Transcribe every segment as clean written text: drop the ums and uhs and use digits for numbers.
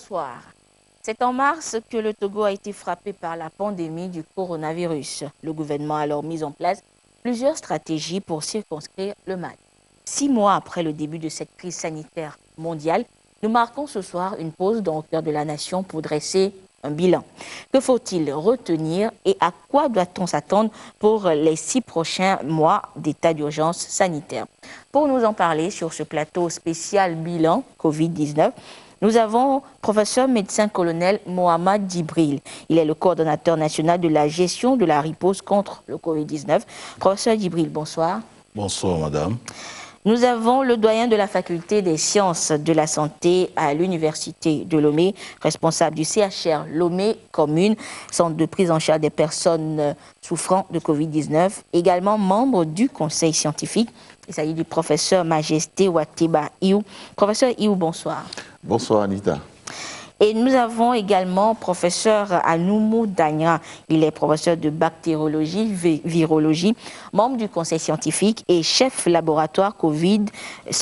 bonsoir. C'est en mars que le Togo a été frappé par la pandémie du coronavirus. Le gouvernement a alors mis en place plusieurs stratégies pour circonscrire le mal. 6 mois après le début de cette crise sanitaire mondiale, nous marquons ce soir une pause dans le cœur de la nation pour dresser un bilan. Que faut-il retenir et à quoi doit-on s'attendre pour les 6 prochains mois d'état d'urgence sanitaire? Pour nous en parler sur ce plateau spécial bilan Covid-19, nous avons professeur médecin-colonel Mohamed Djibril. Il est le coordonnateur national de la gestion de la riposte contre le Covid-19. Professeur Djibril, bonsoir. Bonsoir, madame. Nous avons le doyen de la faculté des sciences de la santé à l'université de Lomé, responsable du CHR Lomé Commune, centre de prise en charge des personnes souffrant de Covid-19, également membre du conseil scientifique. Il s'agit du professeur Majesté Watiba Iou. Professeur Iou, bonsoir. Bonsoir, Anita. Et nous avons également professeur Anoumou Dagna. Il est professeur de bactériologie, virologie, membre du conseil scientifique et chef laboratoire Covid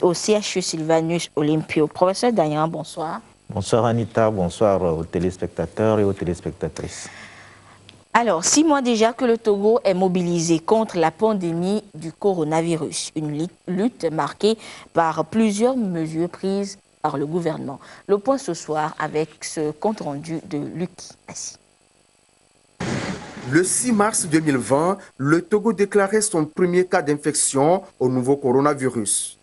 au CHU Sylvanus Olympio. Professeur Dagna, bonsoir. Bonsoir Anita, bonsoir aux téléspectateurs et aux téléspectatrices. Alors, 6 mois déjà que le Togo est mobilisé contre la pandémie du coronavirus. Une lutte marquée par plusieurs mesures prises par le gouvernement. Le point ce soir avec ce compte-rendu de Luc Assi. Le 6 mars 2020, le Togo déclarait son premier cas d'infection au nouveau coronavirus.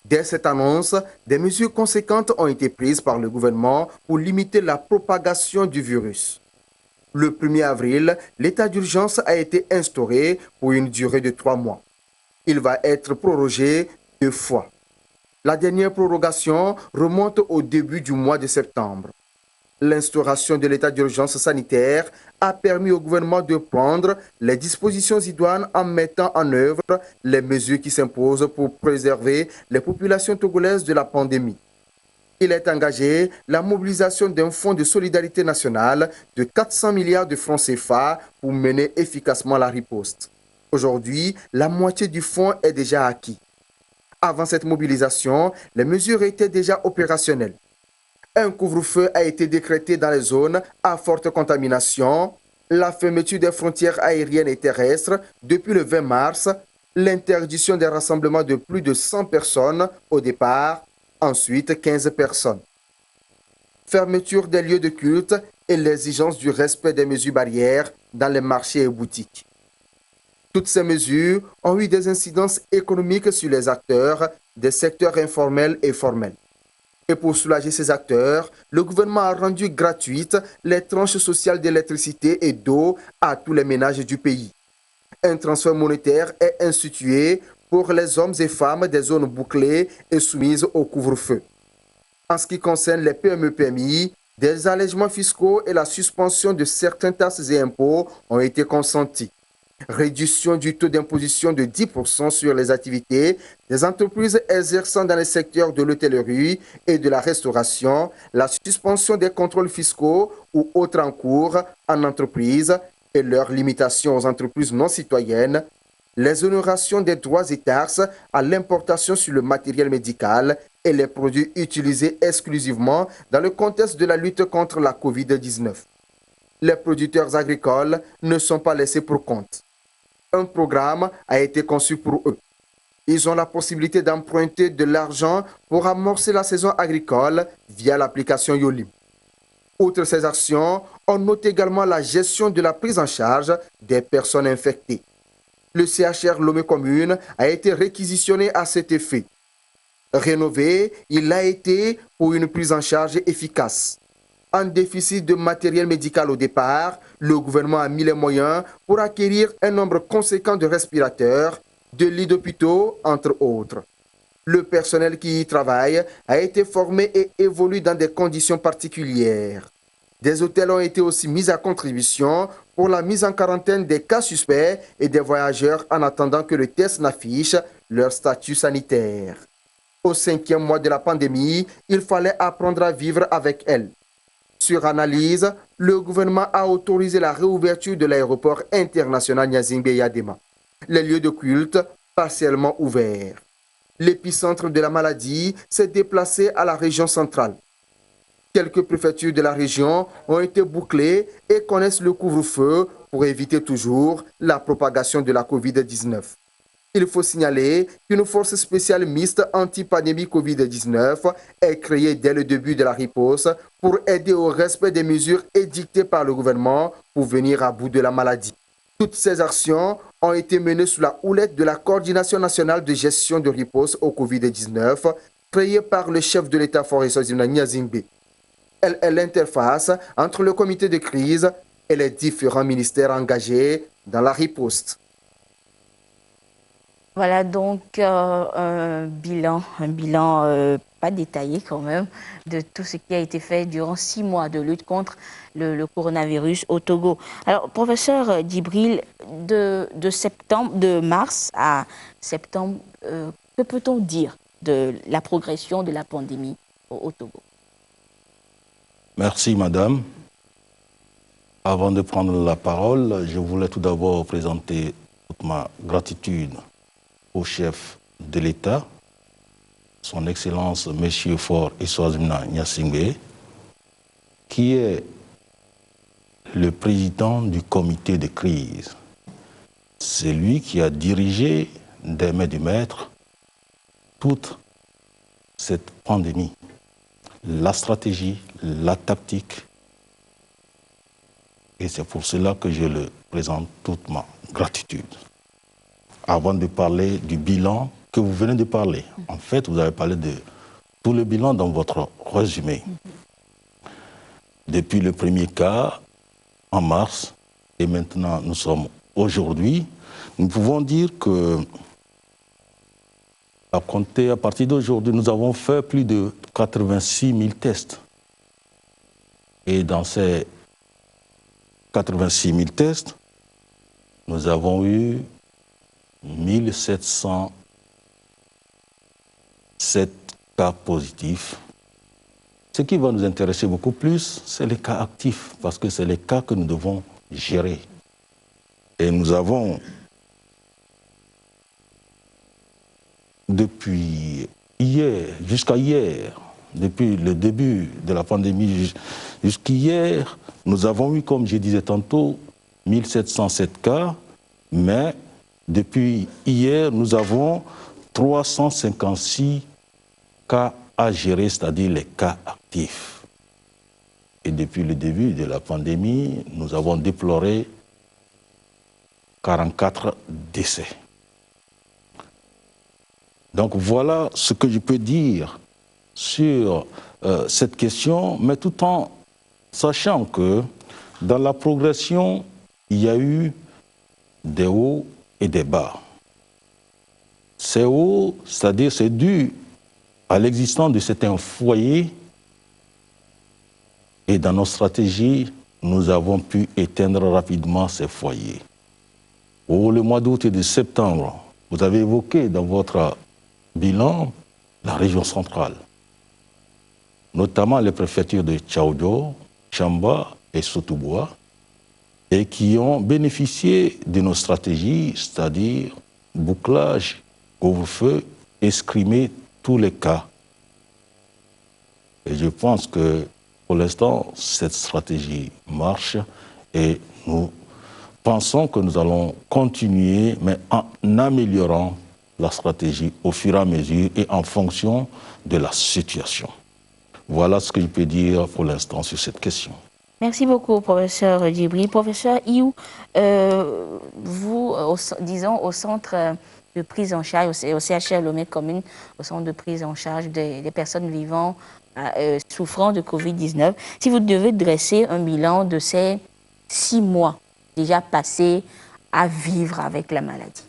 Dès cette annonce, des mesures conséquentes ont été prises par le gouvernement pour limiter la propagation du virus. Le 1er avril, l'état d'urgence a été instauré pour une durée de 3 mois. Il va être prorogé 2 fois. La dernière prorogation remonte au début du mois de septembre. L'instauration de l'état d'urgence sanitaire a permis au gouvernement de prendre les dispositions idoines en mettant en œuvre les mesures qui s'imposent pour préserver les populations togolaises de la pandémie. Il est engagé la mobilisation d'un fonds de solidarité nationale de 400 milliards de francs CFA pour mener efficacement la riposte. Aujourd'hui, la moitié du fonds est déjà acquis. Avant cette mobilisation, les mesures étaient déjà opérationnelles. Un couvre-feu a été décrété dans les zones à forte contamination, la fermeture des frontières aériennes et terrestres depuis le 20 mars, l'interdiction des rassemblements de plus de 100 personnes au départ, ensuite 15 personnes. Fermeture des lieux de culte et l'exigence du respect des mesures barrières dans les marchés et boutiques. Toutes ces mesures ont eu des incidences économiques sur les acteurs des secteurs informels et formels. Et pour soulager ces acteurs, le gouvernement a rendu gratuites les tranches sociales d'électricité et d'eau à tous les ménages du pays. Un transfert monétaire est institué pour les hommes et femmes des zones bouclées et soumises au couvre-feu. En ce qui concerne les PME-PMI, des allègements fiscaux et la suspension de certaines taxes et impôts ont été consentis. Réduction du taux d'imposition de 10% sur les activités des entreprises exerçant dans les secteurs de l'hôtellerie et de la restauration, la suspension des contrôles fiscaux ou autres en cours en entreprise et leur limitation aux entreprises non citoyennes, l'exonération des droits et taxes à l'importation sur le matériel médical et les produits utilisés exclusivement dans le contexte de la lutte contre la COVID-19. Les producteurs agricoles ne sont pas laissés pour compte. Un programme a été conçu pour eux. Ils ont la possibilité d'emprunter de l'argent pour amorcer la saison agricole via l'application Yolim. Outre ces actions, on note également la gestion de la prise en charge des personnes infectées. Le CHR Lomé Commune a été réquisitionné à cet effet. Rénové, il a été pour une prise en charge efficace. En déficit de matériel médical au départ, le gouvernement a mis les moyens pour acquérir un nombre conséquent de respirateurs, de lits d'hôpitaux, entre autres. Le personnel qui y travaille a été formé et évolue dans des conditions particulières. Des hôtels ont été aussi mis à contribution pour la mise en quarantaine des cas suspects et des voyageurs en attendant que le test n'affiche leur statut sanitaire. Au 5e mois de la pandémie, il fallait apprendre à vivre avec elle. Sur analyse, le gouvernement a autorisé la réouverture de l'aéroport international Gnazingbe-Yadema. Les lieux de culte partiellement ouverts. L'épicentre de la maladie s'est déplacé à la région centrale. Quelques préfectures de la région ont été bouclées et connaissent le couvre-feu pour éviter toujours la propagation de la COVID-19. Il faut signaler qu'une force spéciale mixte anti-pandémie COVID-19 est créée dès le début de la riposte pour aider au respect des mesures édictées par le gouvernement pour venir à bout de la maladie. Toutes ces actions ont été menées sous la houlette de la Coordination nationale de gestion de riposte au COVID-19 créée par le chef de l'État-fort Nyazingbe. Elle est l'interface entre le comité de crise et les différents ministères engagés dans la riposte. Voilà donc un bilan pas détaillé quand même, de tout ce qui a été fait durant 6 mois de lutte contre le coronavirus au Togo. Alors, professeur Djibril, de mars à septembre, que peut-on dire de la progression de la pandémie au Togo? Merci, madame. Avant de prendre la parole, je voulais tout d'abord présenter toute ma gratitude au chef de l'État, son Excellence M. Faure Eswazimna Nyasingbe, qui est le président du comité de crise. C'est lui qui a dirigé des mains du maître toute cette pandémie, la stratégie, la tactique. Et c'est pour cela que je le présente toute ma gratitude. Avant de parler du bilan que vous venez de parler, en fait, vous avez parlé de tout le bilan dans votre résumé. Depuis le premier cas, en mars, et maintenant nous sommes aujourd'hui, nous pouvons dire que, à compter à partir d'aujourd'hui, nous avons fait plus de 86 000 tests. Et dans ces 86 000 tests, nous avons eu 1707 cas positifs. Ce qui va nous intéresser beaucoup plus, c'est les cas actifs, parce que c'est les cas que nous devons gérer. Et nous avons, depuis hier, jusqu'à hier, depuis le début de la pandémie jusqu'hier, nous avons eu, comme je disais tantôt, 1707 cas, mais depuis hier, nous avons 356 cas à gérer, c'est-à-dire les cas actifs. Et depuis le début de la pandémie, nous avons déploré 44 décès. Donc voilà ce que je peux dire sur cette question, mais tout en sachant que dans la progression, il y a eu des hauts et des bas. Ces hauts, c'est-à-dire c'est dû à l'existence de certains foyers, et dans nos stratégies, nous avons pu éteindre rapidement ces foyers. Au le mois d'août et de septembre, vous avez évoqué dans votre bilan la région centrale, notamment les préfectures de Tchaoudjo, Chamba et Sotoboa, et qui ont bénéficié de nos stratégies, c'est-à-dire bouclage, couvre-feu, escrimer tous les cas. Et je pense que pour l'instant, cette stratégie marche et nous pensons que nous allons continuer, mais en améliorant la stratégie au fur et à mesure et en fonction de la situation. Voilà ce que je peux dire pour l'instant sur cette question. Merci beaucoup, professeur Djibril. Professeur Iou, vous, disons, au centre de prise en charge, au CHR Lomé Commune, au centre de prise en charge des personnes vivant, souffrant de Covid-19, si vous devez dresser un bilan de ces 6 mois déjà passés à vivre avec la maladie.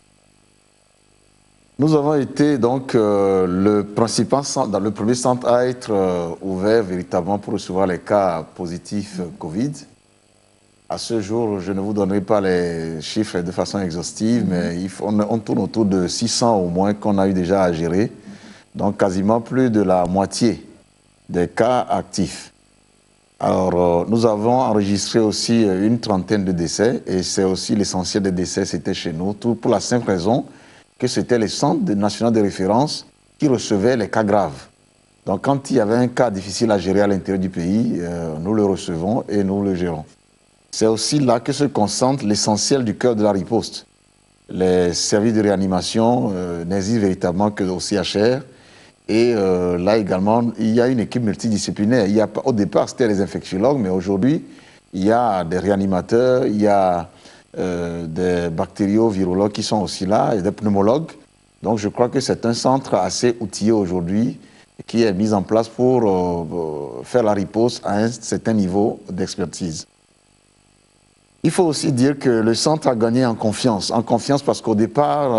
Nous avons été donc le principal centre, dans le premier centre à être ouvert véritablement pour recevoir les cas positifs Covid. À ce jour, je ne vous donnerai pas les chiffres de façon exhaustive, mais on tourne autour de 600 au moins qu'on a eu déjà à gérer. Donc quasiment plus de la moitié des cas actifs. Alors nous avons enregistré aussi une trentaine de décès et c'est aussi l'essentiel des décès, c'était chez nous, tout pour la simple raison que c'était les centres nationaux de référence qui recevaient les cas graves. Donc quand il y avait un cas difficile à gérer à l'intérieur du pays, nous le recevons et nous le gérons. C'est aussi là que se concentre l'essentiel du cœur de la riposte. Les services de réanimation n'existent véritablement que au CHR. Et là également, il y a une équipe multidisciplinaire. Au départ, c'était les infectiologues, mais aujourd'hui, il y a des réanimateurs, il y a des bactério-virologues qui sont aussi là, et des pneumologues. Donc je crois que c'est un centre assez outillé aujourd'hui qui est mis en place pour faire la riposte à un certain niveau d'expertise. Il faut aussi dire que le centre a gagné en confiance parce qu'au départ,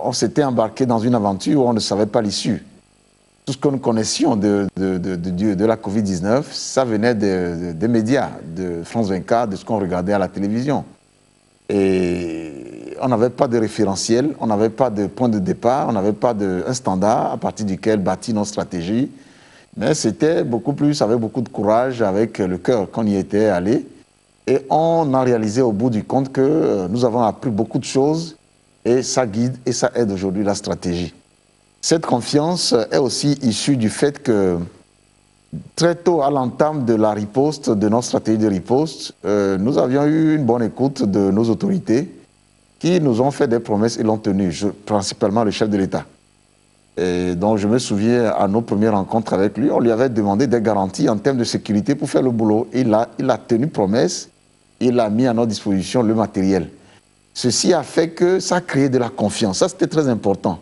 on s'était embarqué dans une aventure où on ne savait pas l'issue. Tout ce que nous connaissions de la Covid-19, ça venait des médias, de France 24, de ce qu'on regardait à la télévision. Et on n'avait pas de référentiel, on n'avait pas de point de départ, on n'avait pas un standard à partir duquel bâtir nos stratégies. Mais c'était beaucoup plus, avec beaucoup de courage, avec le cœur qu'on y était allé. Et on a réalisé au bout du compte que nous avons appris beaucoup de choses et ça guide et ça aide aujourd'hui la stratégie. Cette confiance est aussi issue du fait que très tôt à l'entame de la riposte, de notre stratégie de riposte, nous avions eu une bonne écoute de nos autorités qui nous ont fait des promesses et l'ont tenues, principalement le chef de l'État. Et donc je me souviens à nos premières rencontres avec lui, on lui avait demandé des garanties en termes de sécurité pour faire le boulot. Il a tenu promesse, il a mis à notre disposition le matériel. Ceci a fait que ça a créé de la confiance. Ça, c'était très important.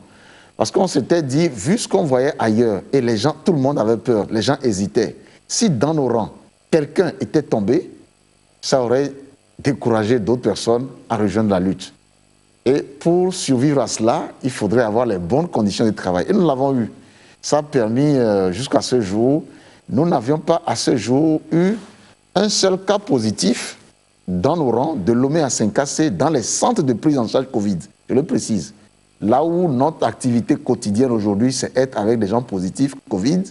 Parce qu'on s'était dit, vu ce qu'on voyait ailleurs, et les gens, tout le monde avait peur, les gens hésitaient. Si dans nos rangs, quelqu'un était tombé, ça aurait découragé d'autres personnes à rejoindre la lutte. Et pour survivre à cela, il faudrait avoir les bonnes conditions de travail. Et nous l'avons eu. Ça a permis, jusqu'à ce jour, nous n'avions pas à ce jour eu un seul cas positif dans nos rangs de Lomé à Saint-Cassé, dans les centres de prise en charge Covid. Je le précise. Là où notre activité quotidienne aujourd'hui, c'est être avec des gens positifs Covid,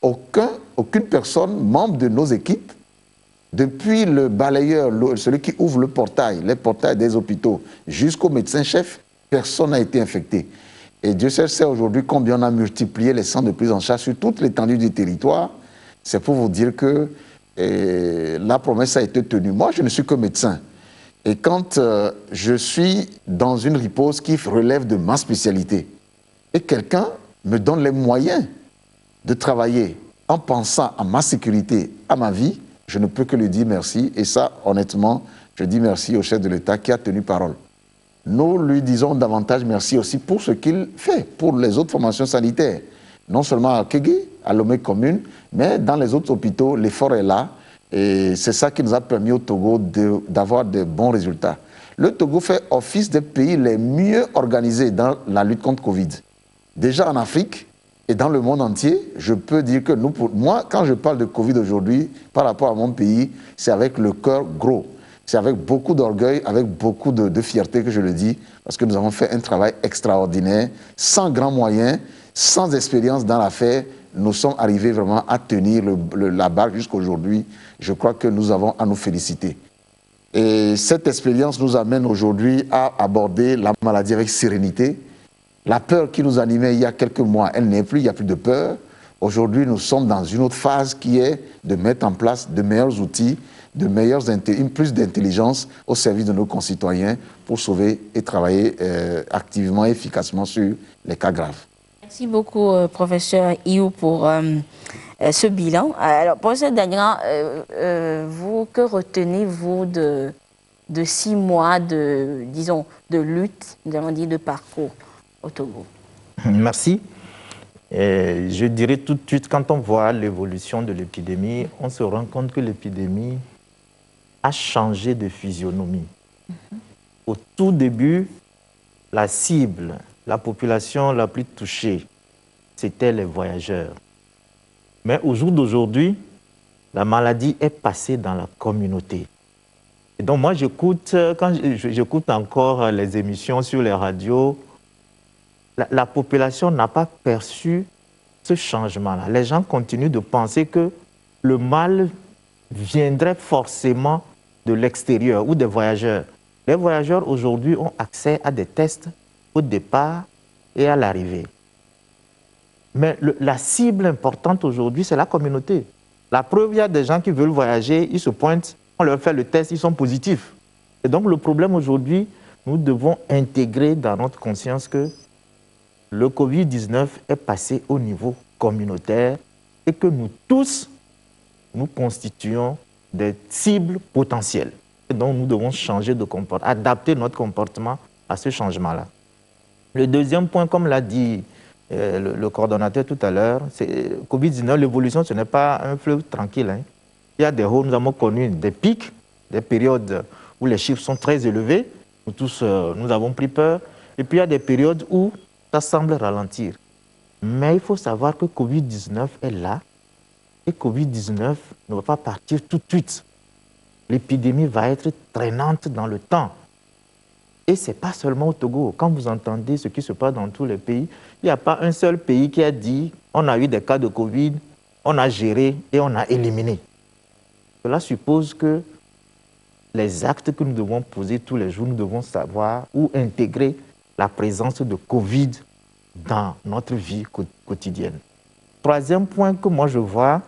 aucune personne, membre de nos équipes, depuis le balayeur, celui qui ouvre le portail, les portails des hôpitaux, jusqu'au médecin-chef, personne n'a été infecté. Et Dieu sait aujourd'hui combien on a multiplié les centres de prise en charge sur toute l'étendue du territoire. C'est pour vous dire que la promesse a été tenue. Moi, je ne suis que médecin. Et quand je suis dans une riposte qui relève de ma spécialité, et quelqu'un me donne les moyens de travailler en pensant à ma sécurité, à ma vie, je ne peux que lui dire merci. Et ça, honnêtement, je dis merci au chef de l'État qui a tenu parole. Nous lui disons davantage merci aussi pour ce qu'il fait, pour les autres formations sanitaires. Non seulement à Kégué, à Lomé commune, mais dans les autres hôpitaux, l'effort est là. Et c'est ça qui nous a permis au Togo d'avoir de bons résultats. Le Togo fait office des pays les mieux organisés dans la lutte contre Covid. Déjà en Afrique et dans le monde entier, je peux dire que moi, quand je parle de Covid aujourd'hui, par rapport à mon pays, c'est avec le cœur gros. C'est avec beaucoup d'orgueil, avec beaucoup de fierté que je le dis, parce que nous avons fait un travail extraordinaire, sans grands moyens, sans expérience dans l'affaire. Nous sommes arrivés vraiment à tenir la barre jusqu'à aujourd'hui. Je crois que nous avons à nous féliciter. Et cette expérience nous amène aujourd'hui à aborder la maladie avec sérénité. La peur qui nous animait il y a quelques mois, elle n'est plus, il n'y a plus de peur. Aujourd'hui, nous sommes dans une autre phase qui est de mettre en place de meilleurs outils, plus d'intelligence au service de nos concitoyens pour sauver et travailler activement et efficacement sur les cas graves. Merci beaucoup, professeur Iou, pour ce bilan. Alors, professeur Dagnan, que retenez-vous de 6 mois de lutte, nous avons dit de parcours au Togo? Merci. Je dirais tout de suite, quand on voit l'évolution de l'épidémie, on se rend compte que l'épidémie a changé de physionomie. Au tout début, la cible, la population la plus touchée, c'était les voyageurs. Mais au jour d'aujourd'hui, la maladie est passée dans la communauté. Et donc moi, quand j'écoute encore les émissions sur les radios, la population n'a pas perçu ce changement-là. Les gens continuent de penser que le mal viendrait forcément de l'extérieur ou des voyageurs. Les voyageurs aujourd'hui ont accès à des tests au départ et à l'arrivée. Mais la cible importante aujourd'hui, c'est la communauté. La preuve, il y a des gens qui veulent voyager, ils se pointent, on leur fait le test, ils sont positifs. Et donc le problème aujourd'hui, nous devons intégrer dans notre conscience que le Covid-19 est passé au niveau communautaire et que nous tous, nous constituons des cibles potentielles. Et donc nous devons changer de comportement, adapter notre comportement à ce changement-là. Le deuxième point, comme l'a dit le coordonnateur tout à l'heure, c'est Covid-19, l'évolution, ce n'est pas un fleuve tranquille. Hein. Il y a des hauts, nous avons connu des pics, des périodes où les chiffres sont très élevés. Nous tous, nous avons pris peur. Et puis il y a des périodes où ça semble ralentir. Mais il faut savoir que Covid-19 est là et Covid-19 ne va pas partir tout de suite. L'épidémie va être traînante dans le temps. Et ce n'est pas seulement au Togo. Quand vous entendez ce qui se passe dans tous les pays, il n'y a pas un seul pays qui a dit on a eu des cas de Covid, on a géré et on a éliminé. Cela suppose que les actes que nous devons poser tous les jours, nous devons savoir ou intégrer la présence de Covid dans notre vie quotidienne. Troisième point que moi je vois,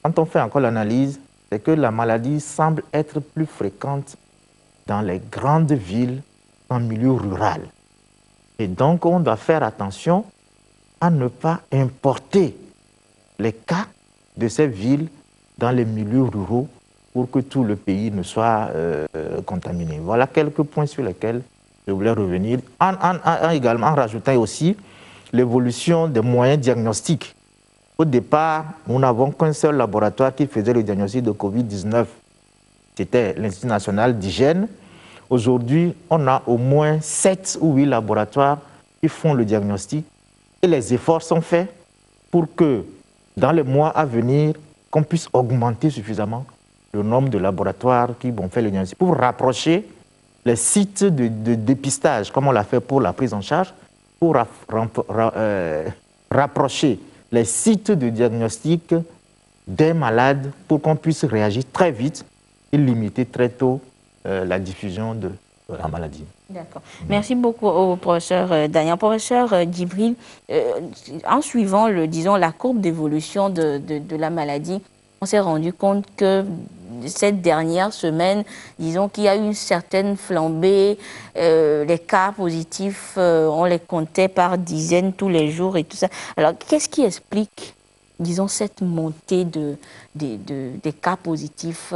quand on fait encore l'analyse, c'est que la maladie semble être plus fréquente dans les grandes villes qu'en milieu rural. Et donc, on doit faire attention à ne pas importer les cas de ces villes dans les milieux ruraux pour que tout le pays ne soit contaminé. Voilà quelques points sur lesquels je voulais revenir, également en rajoutant aussi l'évolution des moyens diagnostiques. Au départ, nous n'avons qu'un seul laboratoire qui faisait le diagnostic de Covid-19. C'était l'Institut national d'hygiène. Aujourd'hui, on a au moins 7 ou 8 laboratoires qui font le diagnostic. Et les efforts sont faits pour que, dans les mois à venir, qu'on puisse augmenter suffisamment le nombre de laboratoires qui vont faire le diagnostic pour rapprocher les sites de dépistage, comme on l'a fait pour la prise en charge, pour rapprocher les sites de diagnostic des malades pour qu'on puisse réagir très vite et limiter très tôt la diffusion de la maladie. D'accord. Merci beaucoup au professeur Daniel. Professeur Djibril, en suivant la courbe d'évolution de la maladie, on s'est rendu compte que cette dernière semaine, disons qu'il y a eu une certaine flambée, les cas positifs, on les comptait par dizaines tous les jours et tout ça. Alors, qu'est-ce qui explique, disons, cette montée des cas positifs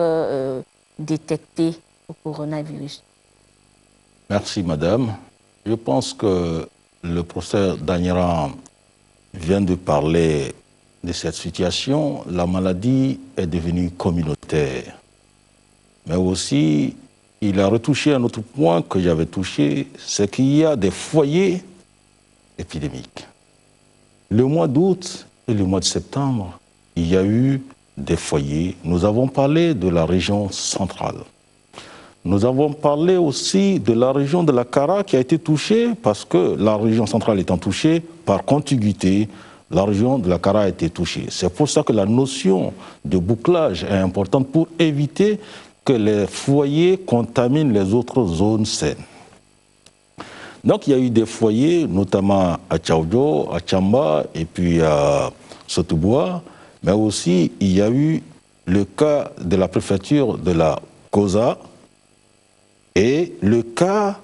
détectés au coronavirus? Merci, madame. Je pense que le professeur Daniran vient de parler de cette situation. La maladie est devenue communautaire. Mais aussi, il a retouché un autre point que j'avais touché, c'est qu'il y a des foyers épidémiques. Le mois d'août et le mois de septembre, il y a eu des foyers. Nous avons parlé de la région centrale. Nous avons parlé aussi de la région de la Kara qui a été touchée parce que la région centrale étant touchée, par contiguïté, la région de la Kara a été touchée. C'est pour ça que la notion de bouclage est importante pour éviter que les foyers contaminent les autres zones saines. Donc il y a eu des foyers, notamment à Tchaoudjo, à Tchamba et puis à Sotoboua, mais aussi il y a eu le cas de la préfecture de la Koza, et le cas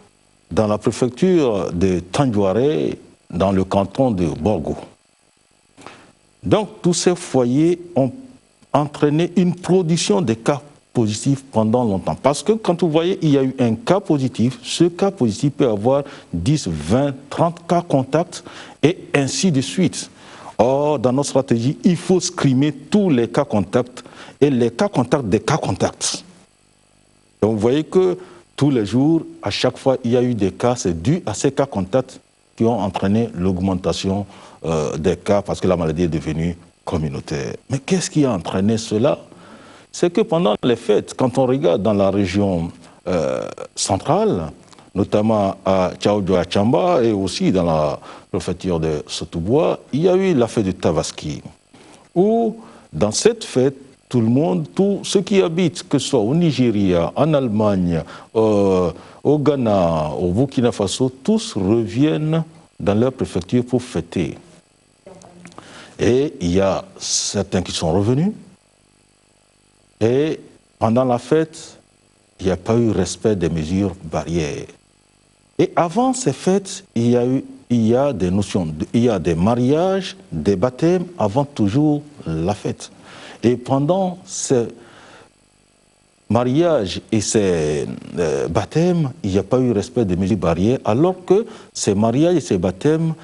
dans la préfecture de Tandjouaré, dans le canton de Borgo. Donc tous ces foyers ont entraîné une production de cas positifs pendant longtemps. Parce que quand vous voyez, il y a eu un cas positif, ce cas positif peut avoir 10, 20, 30 cas contacts et ainsi de suite. Or, dans notre stratégie, il faut scrimer tous les cas contacts et les cas contacts des cas contacts. Donc vous voyez que tous les jours, à chaque fois, il y a eu des cas, c'est dû à ces cas contacts qui ont entraîné l'augmentation des cas parce que la maladie est devenue communautaire. Mais qu'est-ce qui a entraîné cela? C'est que pendant les fêtes, quand on regarde dans la région centrale, notamment à Tchaoudjo, à Tchamba et aussi dans la préfecture de Sotoboua, il y a eu la fête de Tabaski, où dans cette fête, tout le monde, tous ceux qui habitent, que ce soit au Nigeria, en Allemagne, au Ghana, au Burkina Faso, tous reviennent dans leur préfecture pour fêter. Et il y a certains qui sont revenus. Et pendant la fête, il n'y a pas eu respect des mesures barrières. Et avant ces fêtes, il y a des notions, il y a des mariages, des baptêmes avant toujours la fête. Et pendant ces mariages et ces baptêmes, il n'y a pas eu respect des mesures barrières, alors que ces mariages et ces baptêmes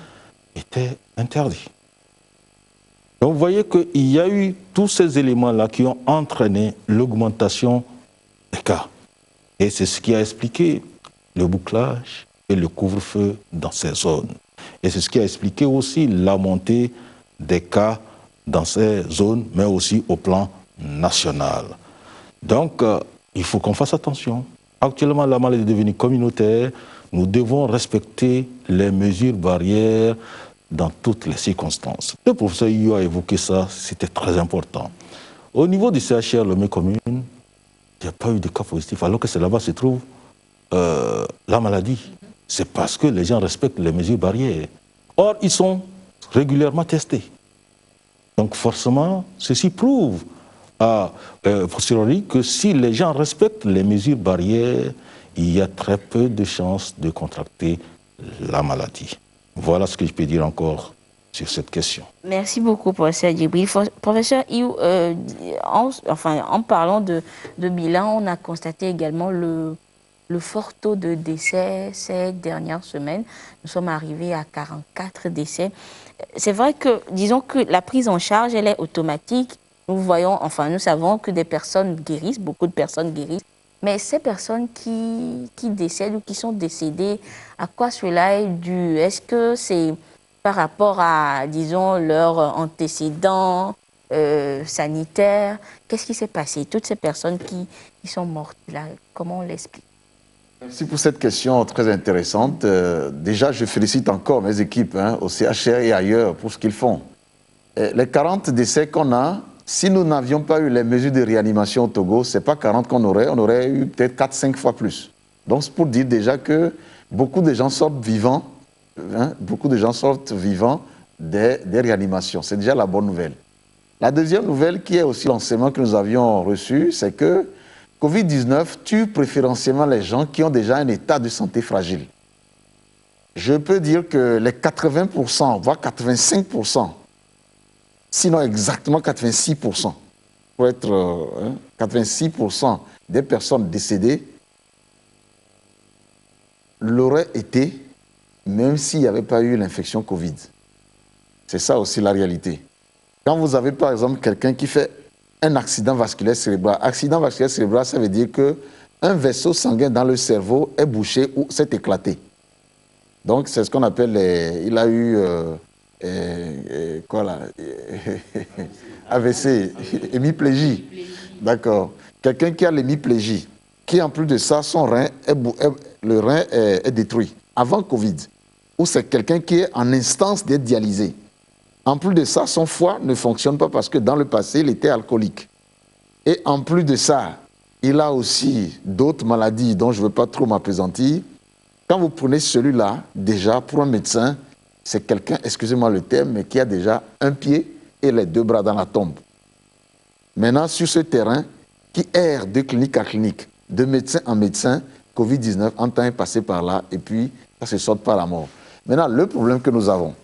étaient interdits. Donc vous voyez qu'il y a eu tous ces éléments-là qui ont entraîné l'augmentation des cas. Et c'est ce qui a expliqué le bouclage et le couvre-feu dans ces zones. Et c'est ce qui a expliqué aussi la montée des cas dans ces zones, mais aussi au plan national. Donc, il faut qu'on fasse attention. Actuellement, la maladie est devenue communautaire. Nous devons respecter les mesures barrières dans toutes les circonstances. Le professeur Iyo a évoqué ça, c'était très important. Au niveau du CHR, le commune, il n'y a pas eu de cas positifs, alors que c'est là-bas se trouve la maladie. C'est parce que les gens respectent les mesures barrières. Or, ils sont régulièrement testés. Donc forcément, ceci prouve à posteriori que si les gens respectent les mesures barrières, il y a très peu de chances de contracter la maladie. Voilà ce que je peux dire encore sur cette question. Merci beaucoup, professeur Djibril. Professeur Iyo, en parlant de bilan, on a constaté également le fort taux de décès ces dernières semaines. Nous sommes arrivés à 44 décès. C'est vrai que, disons que la prise en charge, elle est automatique. Nous savons que des personnes guérissent, beaucoup de personnes guérissent. Mais ces personnes qui décèdent ou qui sont décédées, à quoi cela est dû? Est-ce que c'est par rapport à, disons, leurs antécédents sanitaires? Qu'est-ce qui s'est passé? Toutes ces personnes qui sont mortes là, comment on l'explique? Merci pour cette question très intéressante. Déjà, je félicite encore mes équipes au CHR et ailleurs pour ce qu'ils font. Les 40 décès qu'on a, si nous n'avions pas eu les mesures de réanimation au Togo, ce n'est pas 40 qu'on aurait, on aurait eu peut-être 4-5 fois plus. Donc c'est pour dire déjà que beaucoup de gens sortent vivants, beaucoup de gens sortent vivants des réanimations. C'est déjà la bonne nouvelle. La deuxième nouvelle, qui est aussi l'enseignement que nous avions reçu, c'est que Covid-19 tue préférentiellement les gens qui ont déjà un état de santé fragile. Je peux dire que les 80%, voire 85%, sinon exactement 86%, pour être 86% des personnes décédées l'auraient été, même s'il n'y avait pas eu l'infection Covid. C'est ça aussi la réalité. Quand vous avez par exemple quelqu'un qui fait un accident vasculaire cérébral. Accident vasculaire cérébral, ça veut dire qu'un vaisseau sanguin dans le cerveau est bouché ou s'est éclaté. Donc, c'est ce qu'on appelle, il a eu, quoi là, AVC, hémiplégie. D'accord. Quelqu'un qui a l'hémiplégie, qui en plus de ça, son rein, le rein est détruit avant Covid. Ou c'est quelqu'un qui est en instance d'être dialysé. En plus de ça, son foie ne fonctionne pas parce que dans le passé, il était alcoolique. Et en plus de ça, il a aussi d'autres maladies dont je ne veux pas trop m'appesantir. Quand vous prenez celui-là, déjà, pour un médecin, c'est quelqu'un, excusez-moi le terme, mais qui a déjà un pied et les deux bras dans la tombe. Maintenant, sur ce terrain, qui erre de clinique à clinique, de médecin en médecin, Covid-19, en temps est passé par là, et puis ça se sort par la mort. Maintenant, le problème que nous avons,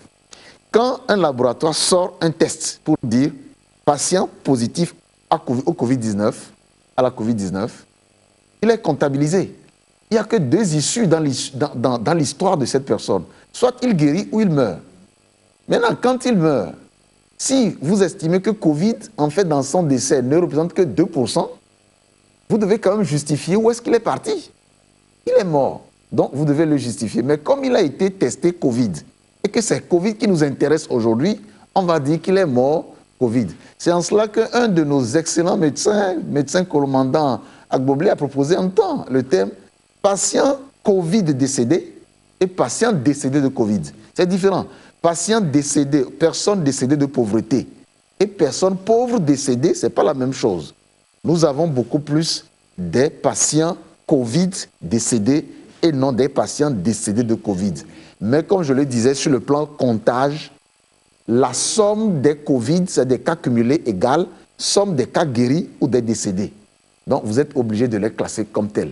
quand un laboratoire sort un test pour dire patient positif au Covid-19, à la Covid-19, il est comptabilisé. Il n'y a que deux issues dans l'histoire de cette personne. Soit il guérit ou il meurt. Maintenant, quand il meurt, si vous estimez que Covid, en fait, dans son décès, ne représente que 2%, vous devez quand même justifier où est-ce qu'il est parti. Il est mort, donc vous devez le justifier. Mais comme il a été testé Covid, et que c'est Covid qui nous intéresse aujourd'hui, on va dire qu'il est mort Covid. C'est en cela qu'un de nos excellents médecin commandant Agboblé, a proposé un temps le terme patient Covid décédé et patient décédé de Covid. C'est différent. Patient décédé, personne décédée de pauvreté et personne pauvre décédée, ce n'est pas la même chose. Nous avons beaucoup plus des patients Covid décédés et non des patients décédés de Covid. Mais comme je le disais, sur le plan comptage, la somme des Covid, c'est des cas cumulés égale somme des cas guéris ou des décédés. Donc, vous êtes obligé de les classer comme tels.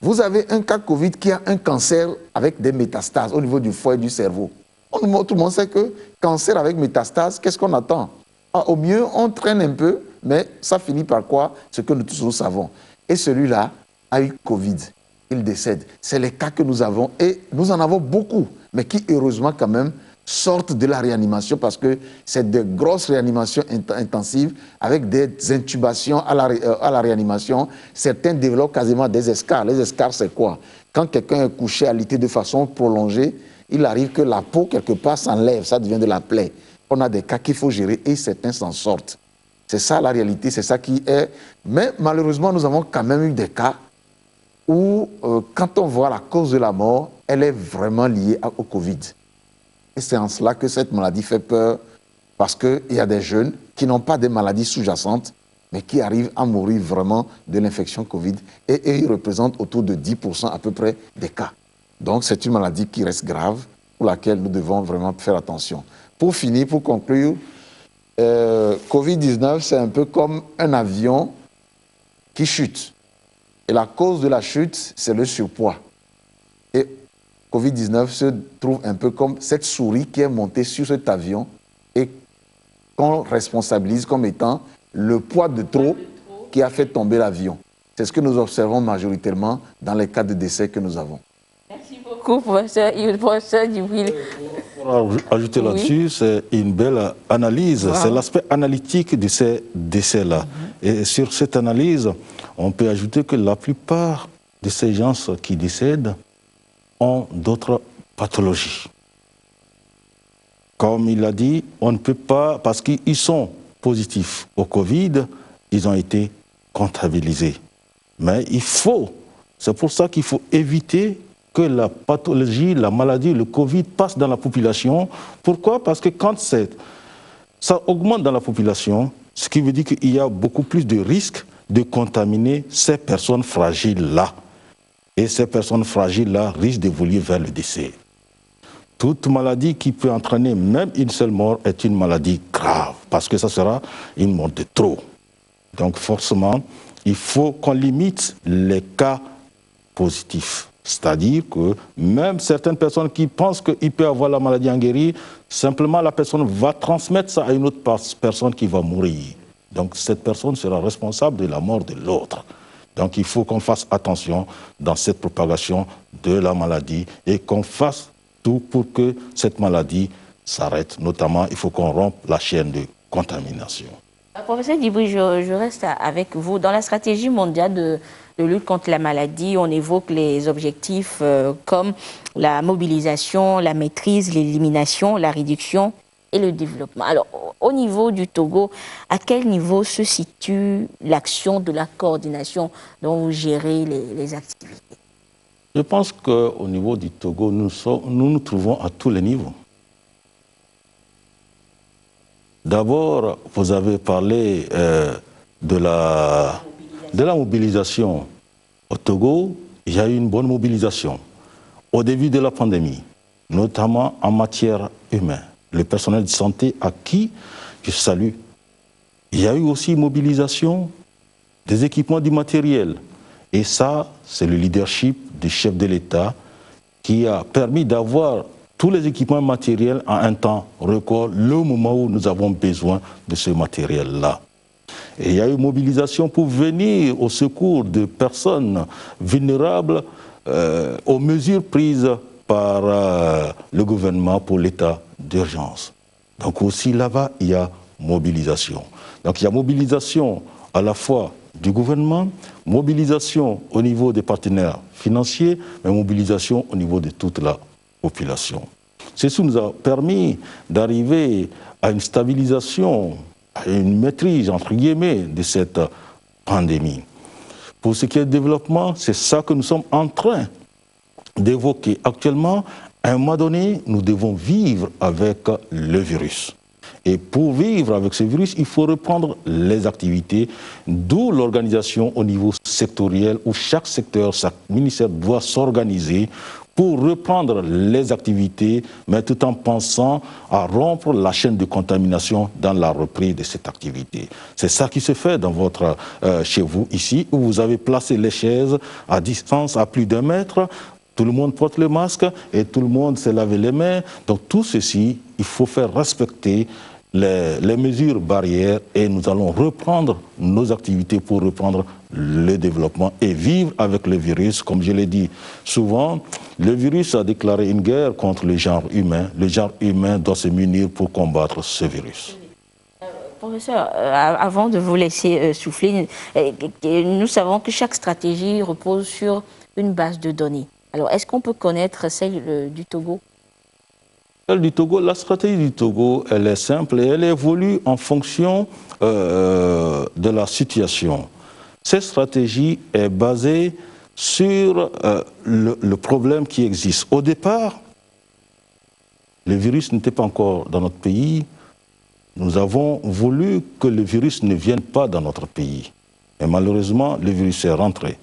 Vous avez un cas Covid qui a un cancer avec des métastases au niveau du foie et du cerveau. Tout le monde sait que cancer avec métastases, qu'est-ce qu'on attend? Au mieux, on traîne un peu, mais ça finit par quoi? Ce que nous tous nous savons. Et celui-là a eu Covid. Il décède. C'est les cas que nous avons et nous en avons beaucoup, mais qui heureusement quand même sortent de la réanimation parce que c'est de grosses réanimations intensives avec des intubations à la réanimation. Certains développent quasiment des escarres. Les escarres, c'est quoi? Quand quelqu'un est couché alité de façon prolongée, il arrive que la peau, quelque part, s'enlève, ça devient de la plaie. On a des cas qu'il faut gérer et certains s'en sortent. C'est ça la réalité, c'est ça qui est... Mais malheureusement, nous avons quand même eu des cas où, quand on voit la cause de la mort, elle est vraiment liée au Covid. Et c'est en cela que cette maladie fait peur, parce qu'il y a des jeunes qui n'ont pas des maladies sous-jacentes, mais qui arrivent à mourir vraiment de l'infection Covid. Et ils représentent autour de 10% à peu près des cas. Donc c'est une maladie qui reste grave, pour laquelle nous devons vraiment faire attention. Pour finir, pour conclure, Covid-19, c'est un peu comme un avion qui chute. Et la cause de la chute, c'est le surpoids. Et Covid-19 se trouve un peu comme cette souris qui est montée sur cet avion et qu'on responsabilise comme étant le poids de trop qui a fait tomber l'avion. C'est ce que nous observons majoritairement dans les cas de décès que nous avons. Merci beaucoup, professeur Djibril. Pour ajouter là-dessus, c'est une belle analyse. Wow. C'est l'aspect analytique de ces décès-là. Et sur cette analyse, on peut ajouter que la plupart de ces gens qui décèdent ont d'autres pathologies. Comme il l'a dit, on ne peut pas, parce qu'ils sont positifs au Covid, ils ont été comptabilisés. Mais il faut, c'est pour ça qu'il faut éviter que la pathologie, la maladie, le Covid passe dans la population. Pourquoi? Parce que quand ça augmente dans la population, ce qui veut dire qu'il y a beaucoup plus de risques de contaminer ces personnes fragiles-là. Et ces personnes fragiles-là risquent d'évoluer vers le décès. Toute maladie qui peut entraîner même une seule mort est une maladie grave, parce que ça sera une mort de trop. Donc forcément, il faut qu'on limite les cas positifs. C'est-à-dire que même certaines personnes qui pensent qu'il peut avoir la maladie en guérir, simplement la personne va transmettre ça à une autre personne qui va mourir. Donc cette personne sera responsable de la mort de l'autre. Donc il faut qu'on fasse attention dans cette propagation de la maladie et qu'on fasse tout pour que cette maladie s'arrête. Notamment, il faut qu'on rompe la chaîne de contamination. Professeur Djibril, je reste avec vous. Dans la stratégie mondiale de lutte contre la maladie, on évoque les objectifs comme la mobilisation, la maîtrise, l'élimination, la réduction et le développement. Alors, au niveau du Togo, à quel niveau se situe l'action de la coordination dont vous gérez les activités? Je pense qu'au niveau du Togo, nous nous trouvons à tous les niveaux. D'abord, vous avez parlé de la mobilisation. Au Togo, il y a eu une bonne mobilisation. Au début de la pandémie, notamment en matière humaine, le personnel de santé à qui je salue. Il y a eu aussi mobilisation des équipements du matériel. Et ça, c'est le leadership du chef de l'État qui a permis d'avoir tous les équipements matériels en un temps record, le moment où nous avons besoin de ce matériel-là. Et il y a eu mobilisation pour venir au secours de personnes vulnérables aux mesures prises par le gouvernement pour l'état d'urgence. Donc aussi là-bas, il y a mobilisation. Donc il y a mobilisation à la fois du gouvernement, mobilisation au niveau des partenaires financiers, mais mobilisation au niveau de toute la population. Ceci nous a permis d'arriver à une stabilisation, à une maîtrise, entre guillemets, de cette pandémie. Pour ce qui est du développement, c'est ça que nous sommes en train d'évoquer actuellement. À un moment donné, nous devons vivre avec le virus. Et pour vivre avec ce virus, il faut reprendre les activités, d'où l'organisation au niveau sectoriel, où chaque secteur, chaque ministère doit s'organiser pour reprendre les activités, mais tout en pensant à rompre la chaîne de contamination dans la reprise de cette activité. C'est ça qui se fait dans chez vous ici, où vous avez placé les chaises à distance à plus d'1 mètre. Tout le monde porte le masque et tout le monde s'est lavé les mains. Donc tout ceci, il faut faire respecter les mesures barrières et nous allons reprendre nos activités pour reprendre le développement et vivre avec le virus. Comme je l'ai dit souvent, le virus a déclaré une guerre contre le genre humain. Le genre humain doit se munir pour combattre ce virus. Professeur, avant de vous laisser souffler, nous savons que chaque stratégie repose sur une base de données. Alors, est-ce qu'on peut connaître celle du Togo? La stratégie du Togo, elle est simple et elle évolue en fonction de la situation. Cette stratégie est basée sur le problème qui existe. Au départ, le virus n'était pas encore dans notre pays. Nous avons voulu que le virus ne vienne pas dans notre pays. Et malheureusement, le virus est rentré.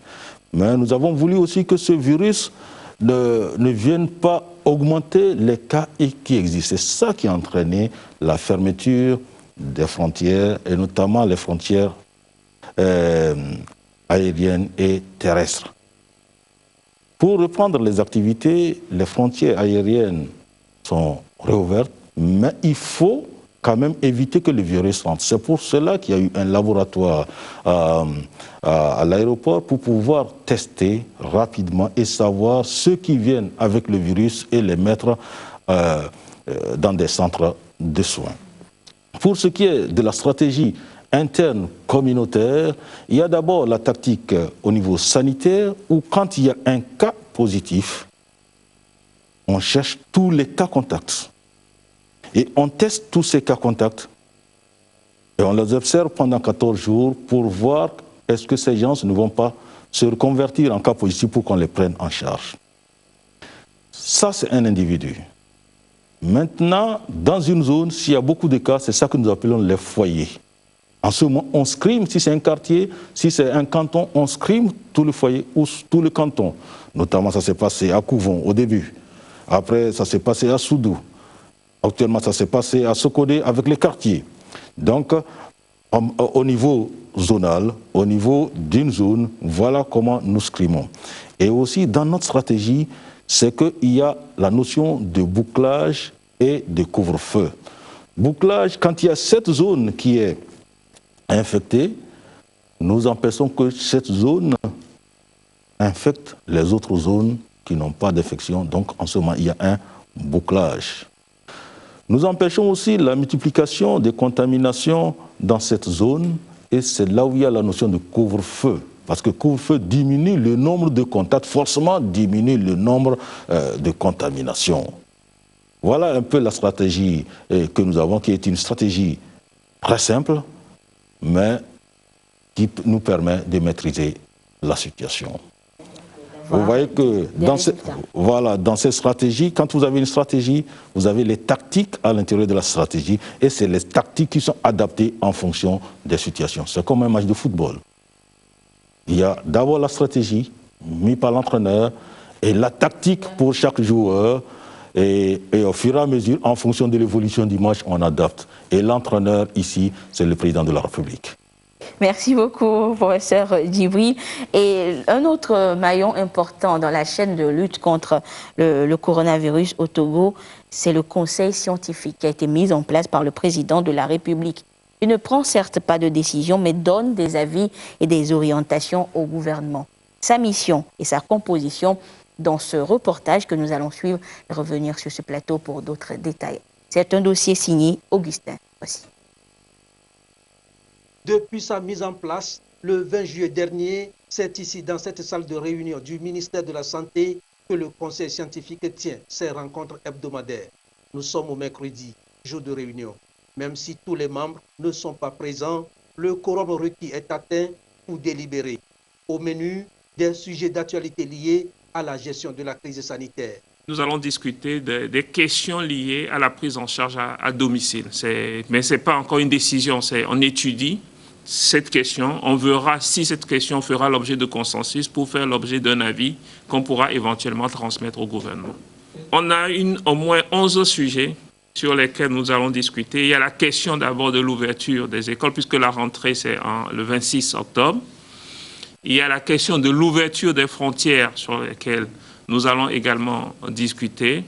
Mais nous avons voulu aussi que ce virus ne vienne pas augmenter les cas qui existent. C'est ça qui a entraîné la fermeture des frontières, et notamment les frontières aériennes et terrestres. Pour reprendre les activités, les frontières aériennes sont réouvertes, mais il faut quand même éviter que le virus rentre. C'est pour cela qu'il y a eu un laboratoire à l'aéroport pour pouvoir tester rapidement et savoir ceux qui viennent avec le virus et les mettre dans des centres de soins. Pour ce qui est de la stratégie interne communautaire, il y a d'abord la tactique au niveau sanitaire où quand il y a un cas positif, on cherche tous les cas contacts. Et on teste tous ces cas contacts et on les observe pendant 14 jours pour voir est-ce que ces gens ne vont pas se reconvertir en cas positif pour qu'on les prenne en charge. Ça, c'est un individu. Maintenant, dans une zone, s'il y a beaucoup de cas, c'est ça que nous appelons les foyers. En ce moment, on scrime, si c'est un quartier, si c'est un canton, on scrime tout le foyer ou tout le canton. Notamment, ça s'est passé à Kouvon au début. Après, ça s'est passé à Soudou. Actuellement, ça s'est passé à Sokodé avec les quartiers. Donc, au niveau zonal, au niveau d'une zone, voilà comment nous scrimons. Et aussi, dans notre stratégie, c'est qu'il y a la notion de bouclage et de couvre-feu. Bouclage, quand il y a cette zone qui est infectée, nous empêchons que cette zone infecte les autres zones qui n'ont pas d'infection. Donc, en ce moment, il y a un bouclage. Nous empêchons aussi la multiplication des contaminations dans cette zone et c'est là où il y a la notion de couvre-feu. Parce que couvre-feu diminue le nombre de contacts, forcément diminue le nombre de contaminations. Voilà un peu la stratégie que nous avons, qui est une stratégie très simple, mais qui nous permet de maîtriser la situation. Vous voyez que dans cette stratégie, quand vous avez une stratégie, vous avez les tactiques à l'intérieur de la stratégie et c'est les tactiques qui sont adaptées en fonction des situations. C'est comme un match de football. Il y a d'abord la stratégie mise par l'entraîneur et la tactique pour chaque joueur et au fur et à mesure, en fonction de l'évolution du match, on adapte. Et l'entraîneur ici, c'est le président de la République. Merci beaucoup, professeur Djibril. Et un autre maillon important dans la chaîne de lutte contre le coronavirus au Togo, c'est le conseil scientifique qui a été mis en place par le président de la République. Il ne prend certes pas de décision, mais donne des avis et des orientations au gouvernement. Sa mission et sa composition dans ce reportage que nous allons suivre et revenir sur ce plateau pour d'autres détails. C'est un dossier signé Augustin. Voici. Depuis sa mise en place, le 20 juillet dernier, c'est ici, dans cette salle de réunion du ministère de la Santé, que le conseil scientifique tient ses rencontres hebdomadaires. Nous sommes au mercredi, jour de réunion. Même si tous les membres ne sont pas présents, le quorum requis est atteint pour délibérer. Au menu, des sujets d'actualité liés à la gestion de la crise sanitaire. Nous allons discuter des questions liées à la prise en charge à domicile. Mais ce n'est pas encore une décision, on étudie cette question. On verra si cette question fera l'objet de consensus pour faire l'objet d'un avis qu'on pourra éventuellement transmettre au gouvernement. On a au moins 11 sujets sur lesquels nous allons discuter. Il y a la question d'abord de l'ouverture des écoles, puisque la rentrée c'est le 26 octobre. Il y a la question de l'ouverture des frontières sur lesquelles nous allons également discuter.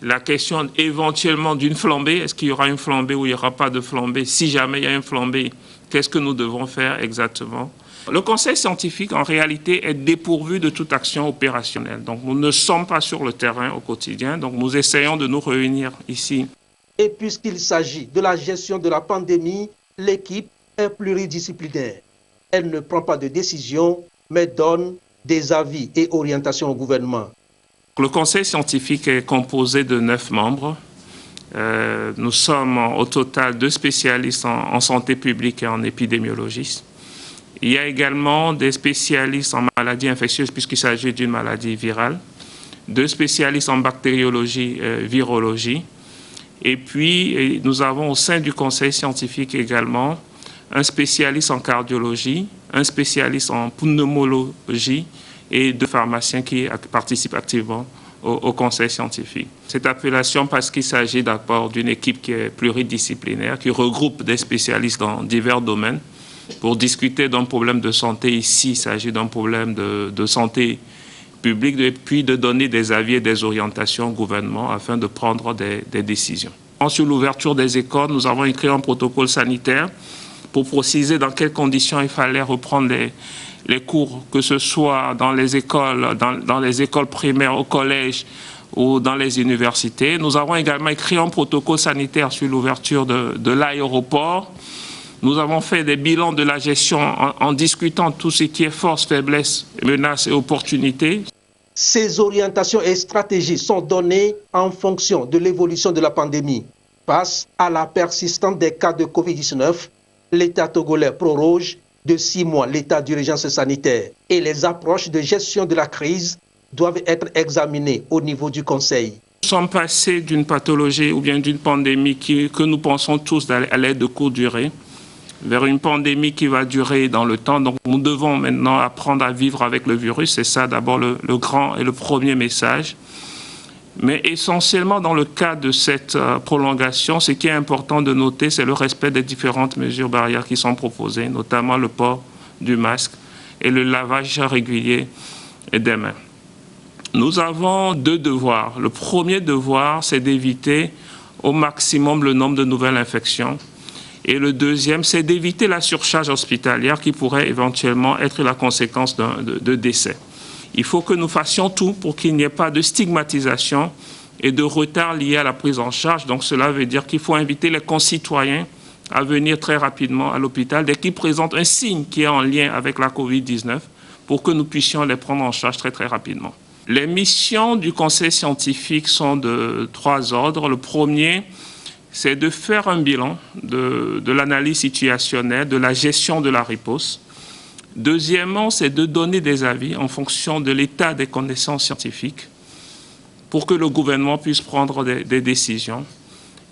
La question éventuellement d'une flambée. Est-ce qu'il y aura une flambée ou il n'y aura pas de flambée? Si jamais il y a une flambée, qu'est-ce que nous devons faire exactement? Le conseil scientifique, en réalité, est dépourvu de toute action opérationnelle. Donc, nous ne sommes pas sur le terrain au quotidien. Donc, nous essayons de nous réunir ici. Et puisqu'il s'agit de la gestion de la pandémie, l'équipe est pluridisciplinaire. Elle ne prend pas de décision, mais donne des avis et orientations au gouvernement. Le conseil scientifique est composé de 9 membres. Nous sommes au total 2 spécialistes en santé publique et en épidémiologie. Il y a également des spécialistes en maladies infectieuses puisqu'il s'agit d'une maladie virale, 2 spécialistes en bactériologie, virologie. Et puis, nous avons au sein du conseil scientifique également un spécialiste en cardiologie, un spécialiste en pneumologie et 2 pharmaciens qui participent activement au conseil scientifique. Cette appellation parce qu'il s'agit d'abord d'une équipe qui est pluridisciplinaire, qui regroupe des spécialistes dans divers domaines pour discuter d'un problème de santé. Ici, il s'agit d'un problème de santé publique, et puis de donner des avis et des orientations au gouvernement afin de prendre des décisions. Sur l'ouverture des écoles, nous avons écrit un protocole sanitaire pour préciser dans quelles conditions il fallait reprendre les cours, que ce soit dans les écoles, dans les écoles primaires, au collège ou dans les universités. Nous avons également écrit un protocole sanitaire sur l'ouverture de l'aéroport. Nous avons fait des bilans de la gestion en discutant tout ce qui est force, faiblesse, menaces et opportunités. Ces orientations et stratégies sont données en fonction de l'évolution de la pandémie. Face à la persistance des cas de Covid-19, l'État togolais proroge de 6 mois l'état d'urgence sanitaire et les approches de gestion de la crise doivent être examinées au niveau du Conseil. Nous sommes passés d'une pathologie ou bien d'une pandémie que nous pensons tous allait de courte durée vers une pandémie qui va durer dans le temps. Donc nous devons maintenant apprendre à vivre avec le virus. C'est ça d'abord le grand et le premier message. Mais essentiellement, dans le cas de cette prolongation, ce qui est important de noter, c'est le respect des différentes mesures barrières qui sont proposées, notamment le port du masque et le lavage régulier des mains. Nous avons 2 devoirs. Le premier devoir, c'est d'éviter au maximum le nombre de nouvelles infections. Et le deuxième, c'est d'éviter la surcharge hospitalière qui pourrait éventuellement être la conséquence de décès. Il faut que nous fassions tout pour qu'il n'y ait pas de stigmatisation et de retard lié à la prise en charge. Donc cela veut dire qu'il faut inviter les concitoyens à venir très rapidement à l'hôpital dès qu'ils présentent un signe qui est en lien avec la Covid-19 pour que nous puissions les prendre en charge très très rapidement. Les missions du conseil scientifique sont de 3 ordres. Le premier, c'est de faire un bilan de l'analyse situationnelle, de la gestion de la riposte. Deuxièmement, c'est de donner des avis en fonction de l'état des connaissances scientifiques pour que le gouvernement puisse prendre des décisions.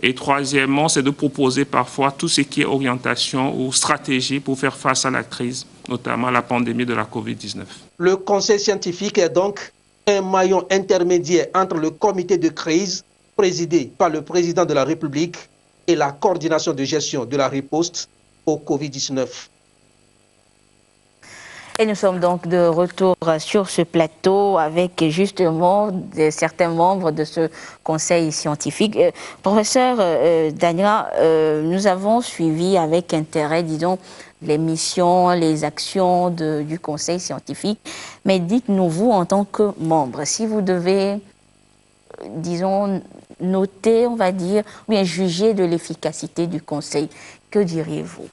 Et troisièmement, c'est de proposer parfois tout ce qui est orientation ou stratégie pour faire face à la crise, notamment la pandémie de la Covid-19. Le conseil scientifique est donc un maillon intermédiaire entre le comité de crise présidé par le président de la République et la coordination de gestion de la riposte au Covid-19. Et nous sommes donc de retour sur ce plateau avec justement certains membres de ce conseil scientifique. Professeur Dania, nous avons suivi avec intérêt, disons, les missions, les actions du conseil scientifique. Mais dites-nous, vous, en tant que membre, si vous devez, disons, noter, on va dire, ou bien juger de l'efficacité du conseil, que diriez-vous?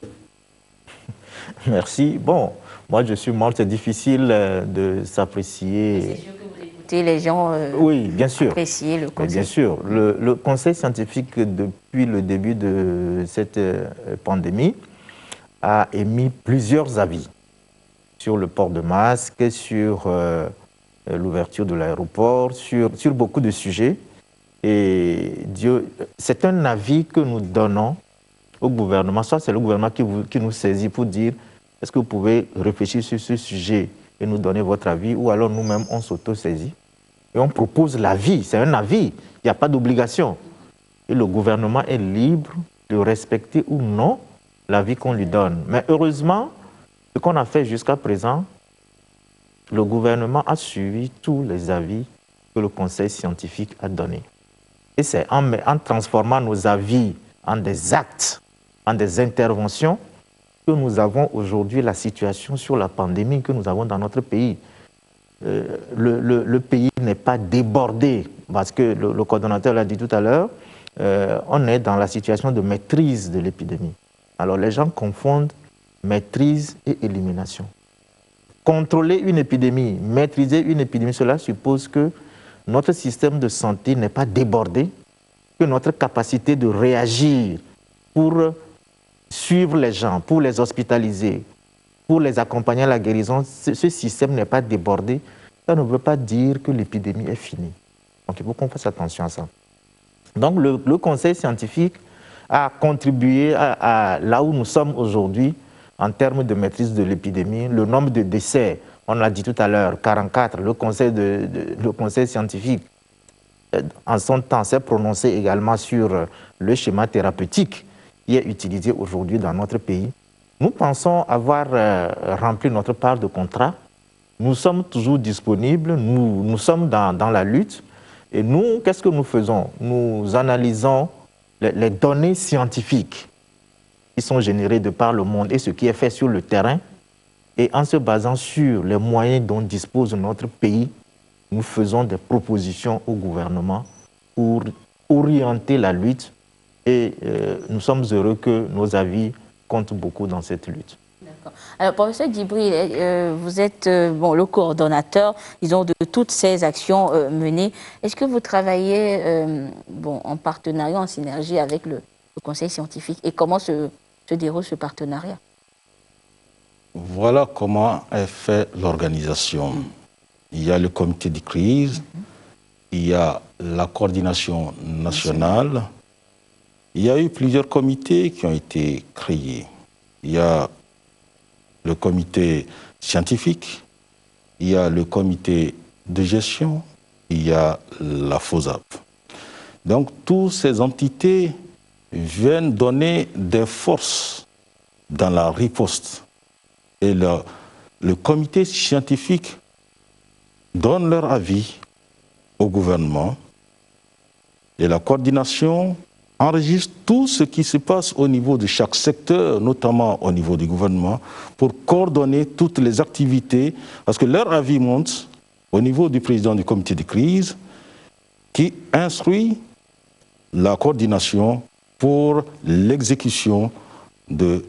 Merci. Bon, moi je suis membre, c'est difficile de s'apprécier. C'est sûr que vous écoutez les gens oui, bien sûr. Apprécier le conseil. Bien sûr. Le conseil scientifique, depuis le début de cette pandémie, a émis plusieurs avis sur le port de masque, sur l'ouverture de l'aéroport, sur beaucoup de sujets. Et c'est un avis que nous donnons au gouvernement, soit c'est le gouvernement qui nous saisit pour dire est-ce que vous pouvez réfléchir sur ce sujet et nous donner votre avis, ou alors nous-mêmes on s'auto-saisit et on propose l'avis, c'est un avis, il n'y a pas d'obligation. Et le gouvernement est libre de respecter ou non l'avis qu'on lui donne. Mais heureusement, ce qu'on a fait jusqu'à présent, le gouvernement a suivi tous les avis que le conseil scientifique a donnés. Et c'est en transformant nos avis en des actes, en des interventions, que nous avons aujourd'hui la situation sur la pandémie que nous avons dans notre pays. Le pays n'est pas débordé, parce que le coordonnateur l'a dit tout à l'heure, on est dans la situation de maîtrise de l'épidémie. Alors les gens confondent maîtrise et élimination. Contrôler une épidémie, maîtriser une épidémie, cela suppose que notre système de santé n'est pas débordé, que notre capacité de réagir pour suivre les gens, pour les hospitaliser, pour les accompagner à la guérison, ce système n'est pas débordé. Ça ne veut pas dire que l'épidémie est finie. Donc il faut qu'on fasse attention à ça. Donc le conseil scientifique a contribué à là où nous sommes aujourd'hui en termes de maîtrise de l'épidémie. Le nombre de décès, on l'a dit tout à l'heure, 44, le conseil scientifique en son temps s'est prononcé également sur le schéma thérapeutique qui est utilisé aujourd'hui dans notre pays. Nous pensons avoir rempli notre part de contrat. Nous sommes toujours disponibles, nous sommes dans la lutte. Et nous, qu'est-ce que nous faisons? Nous analysons les données scientifiques qui sont générées de par le monde et ce qui est fait sur le terrain. Et en se basant sur les moyens dont dispose notre pays, nous faisons des propositions au gouvernement pour orienter la lutte. Et nous sommes heureux que nos avis comptent beaucoup dans cette lutte. Alors, professeur Djibril, vous êtes le coordonnateur, disons, de toutes ces actions menées. Est-ce que vous travaillez en partenariat, en synergie avec le conseil scientifique? Et comment se déroule ce partenariat? Voilà comment est fait l'organisation. Il y a le comité de crise, il y a la coordination nationale, il y a eu plusieurs comités qui ont été créés. Il y a le comité scientifique, il y a le comité de gestion, il y a la FOSAP. Donc, toutes ces entités viennent donner des forces dans la riposte. Et le comité scientifique donne leur avis au gouvernement et la coordination enregistre tout ce qui se passe au niveau de chaque secteur, notamment au niveau du gouvernement, pour coordonner toutes les activités, parce que leur avis monte au niveau du président du comité de crise, qui instruit la coordination pour l'exécution des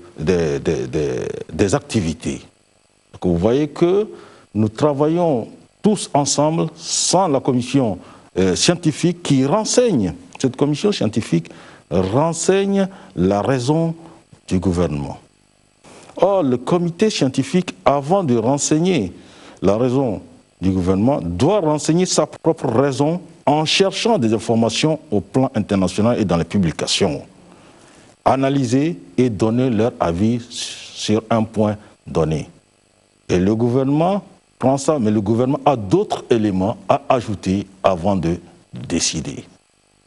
activités. Donc vous voyez que nous travaillons tous ensemble sans la commission scientifique qui renseigne. Cette commission scientifique renseigne la raison du gouvernement. Or, le comité scientifique, avant de renseigner la raison du gouvernement, doit renseigner sa propre raison en cherchant des informations au plan international et dans les publications. Analyser et donner leur avis sur un point donné. Et le gouvernement prend ça, mais le gouvernement a d'autres éléments à ajouter avant de décider.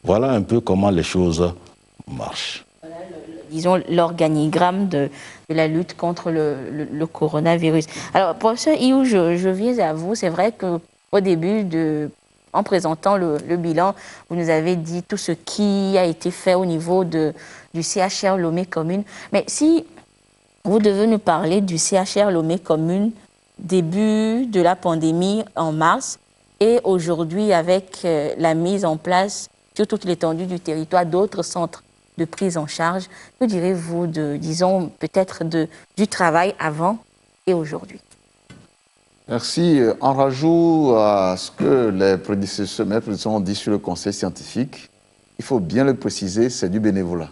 Voilà un peu comment les choses marchent. Voilà, disons, l'organigramme de la lutte contre le coronavirus. Alors, professeur Iou, je viens à vous. C'est vrai qu'au début, en présentant le bilan, vous nous avez dit tout ce qui a été fait au niveau du CHR Lomé Commune. Mais si vous devez nous parler du CHR Lomé Commune, début de la pandémie en mars, et aujourd'hui avec la mise en place sur toute l'étendue du territoire d'autres centres de prise en charge, que direz-vous disons, peut-être du travail avant et aujourd'hui? Merci. En rajout à ce que mes prédécesseurs ont dit sur le conseil scientifique, il faut bien le préciser, c'est du bénévolat.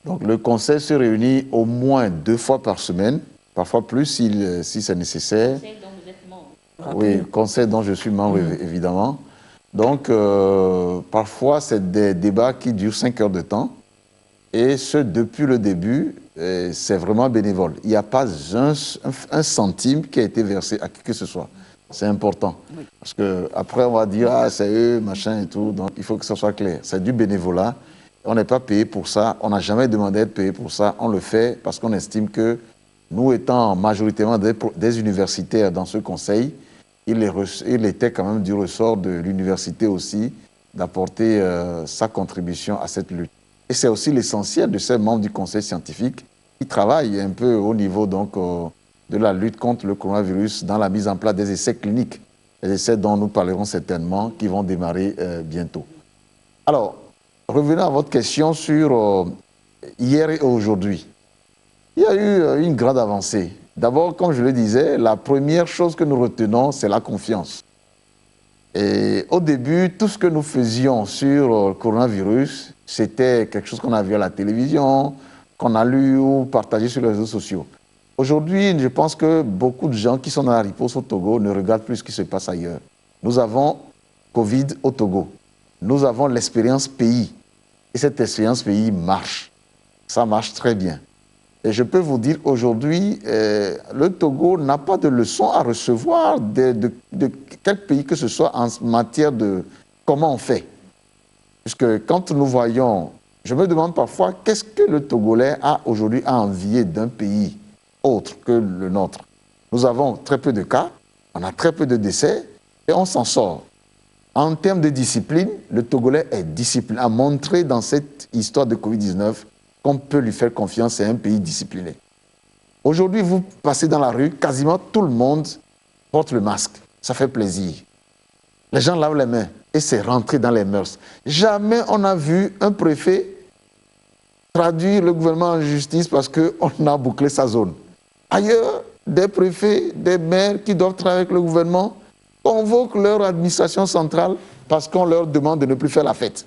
Donc le conseil se réunit au moins 2 fois par semaine, parfois plus si c'est nécessaire. Conseil dont vous êtes membre. Oui, conseil dont je suis membre, évidemment. Donc, parfois, c'est des débats qui durent 5 heures de temps. Et ce, depuis le début, c'est vraiment bénévole. Il n'y a pas un centime qui a été versé à qui que ce soit. C'est important. Oui. Parce qu'après, on va dire, ah, c'est eux, machin et tout. Donc, il faut que ça soit clair. C'est du bénévolat. On n'est pas payé pour ça. On n'a jamais demandé d'être payé pour ça. On le fait parce qu'on estime que nous, étant majoritairement des universitaires dans ce conseil, il était quand même du ressort de l'université aussi d'apporter sa contribution à cette lutte. Et c'est aussi l'essentiel de ces membres du conseil scientifique qui travaillent un peu au niveau donc, de la lutte contre le coronavirus dans la mise en place des essais cliniques. Les essais dont nous parlerons certainement, qui vont démarrer bientôt. Alors, revenons à votre question sur hier et aujourd'hui. Il y a eu une grande avancée. D'abord, comme je le disais, la première chose que nous retenons, c'est la confiance. Et au début, tout ce que nous faisions sur le coronavirus, c'était quelque chose qu'on a vu à la télévision, qu'on a lu ou partagé sur les réseaux sociaux. Aujourd'hui, je pense que beaucoup de gens qui sont dans la riposte au Togo ne regardent plus ce qui se passe ailleurs. Nous avons Covid au Togo. Nous avons l'expérience pays. Et cette expérience pays marche. Ça marche très bien. Et je peux vous dire aujourd'hui, le Togo n'a pas de leçons à recevoir de quel pays que ce soit en matière de comment on fait. Puisque quand nous voyons, je me demande parfois qu'est-ce que le Togolais a aujourd'hui à envier d'un pays autre que le nôtre. Nous avons très peu de cas, on a très peu de décès et on s'en sort. En termes de discipline, le Togolais est discipliné, a montré dans cette histoire de Covid-19 qu'on peut lui faire confiance, c'est un pays discipliné. Aujourd'hui, vous passez dans la rue, quasiment tout le monde porte le masque. Ça fait plaisir. Les gens lavent les mains et c'est rentré dans les mœurs. Jamais on n'a vu un préfet traduire le gouvernement en justice parce qu'on a bouclé sa zone. Ailleurs, des préfets, des maires qui doivent travailler avec le gouvernement convoquent leur administration centrale parce qu'on leur demande de ne plus faire la fête.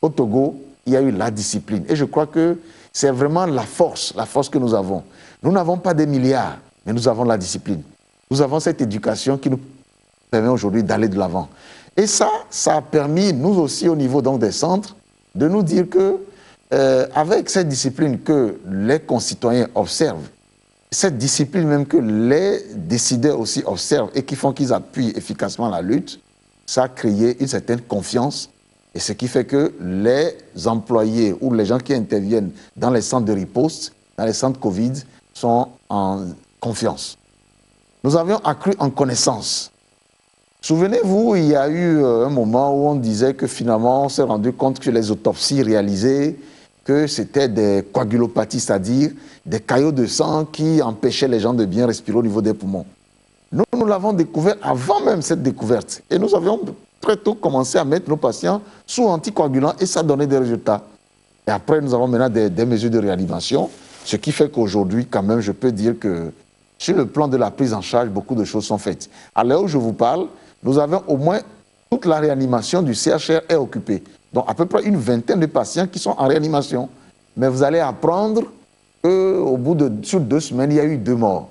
Au Togo, il y a eu la discipline. Et je crois que c'est vraiment la force que nous avons. Nous n'avons pas des milliards, mais nous avons la discipline. Nous avons cette éducation qui nous permet aujourd'hui d'aller de l'avant. Et ça a permis, nous aussi, au niveau donc des centres, de nous dire que, avec cette discipline que les concitoyens observent, cette discipline même que les décideurs aussi observent et qui font qu'ils appuient efficacement la lutte, ça a créé une certaine confiance. Et ce qui fait que les employés ou les gens qui interviennent dans les centres de riposte, dans les centres Covid, sont en confiance. Nous avions accru en connaissance. Souvenez-vous, il y a eu un moment où on disait que finalement, on s'est rendu compte que les autopsies réalisées, que c'était des coagulopathies, c'est-à-dire des caillots de sang qui empêchaient les gens de bien respirer au niveau des poumons. Nous l'avons découvert avant même cette découverte. Et nous avions très tôt commencé à mettre nos patients sous anticoagulants et ça donnait des résultats. Et après, nous avons maintenant des mesures de réanimation, ce qui fait qu'aujourd'hui, quand même, je peux dire que sur le plan de la prise en charge, beaucoup de choses sont faites. À l'heure où je vous parle, nous avons au moins toute la réanimation du CHR est occupée. Donc à peu près une vingtaine de patients qui sont en réanimation. Mais vous allez apprendre qu'au bout sur 2 semaines, il y a eu 2 morts.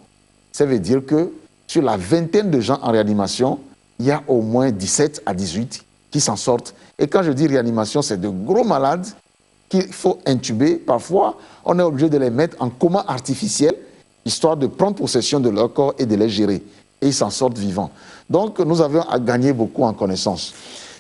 Ça veut dire que sur la vingtaine de gens en réanimation, il y a au moins 17 à 18 qui s'en sortent. Et quand je dis réanimation, c'est de gros malades qu'il faut intuber. Parfois, on est obligé de les mettre en coma artificiel, histoire de prendre possession de leur corps et de les gérer. Et ils s'en sortent vivants. Donc, nous avions à gagner beaucoup en connaissance.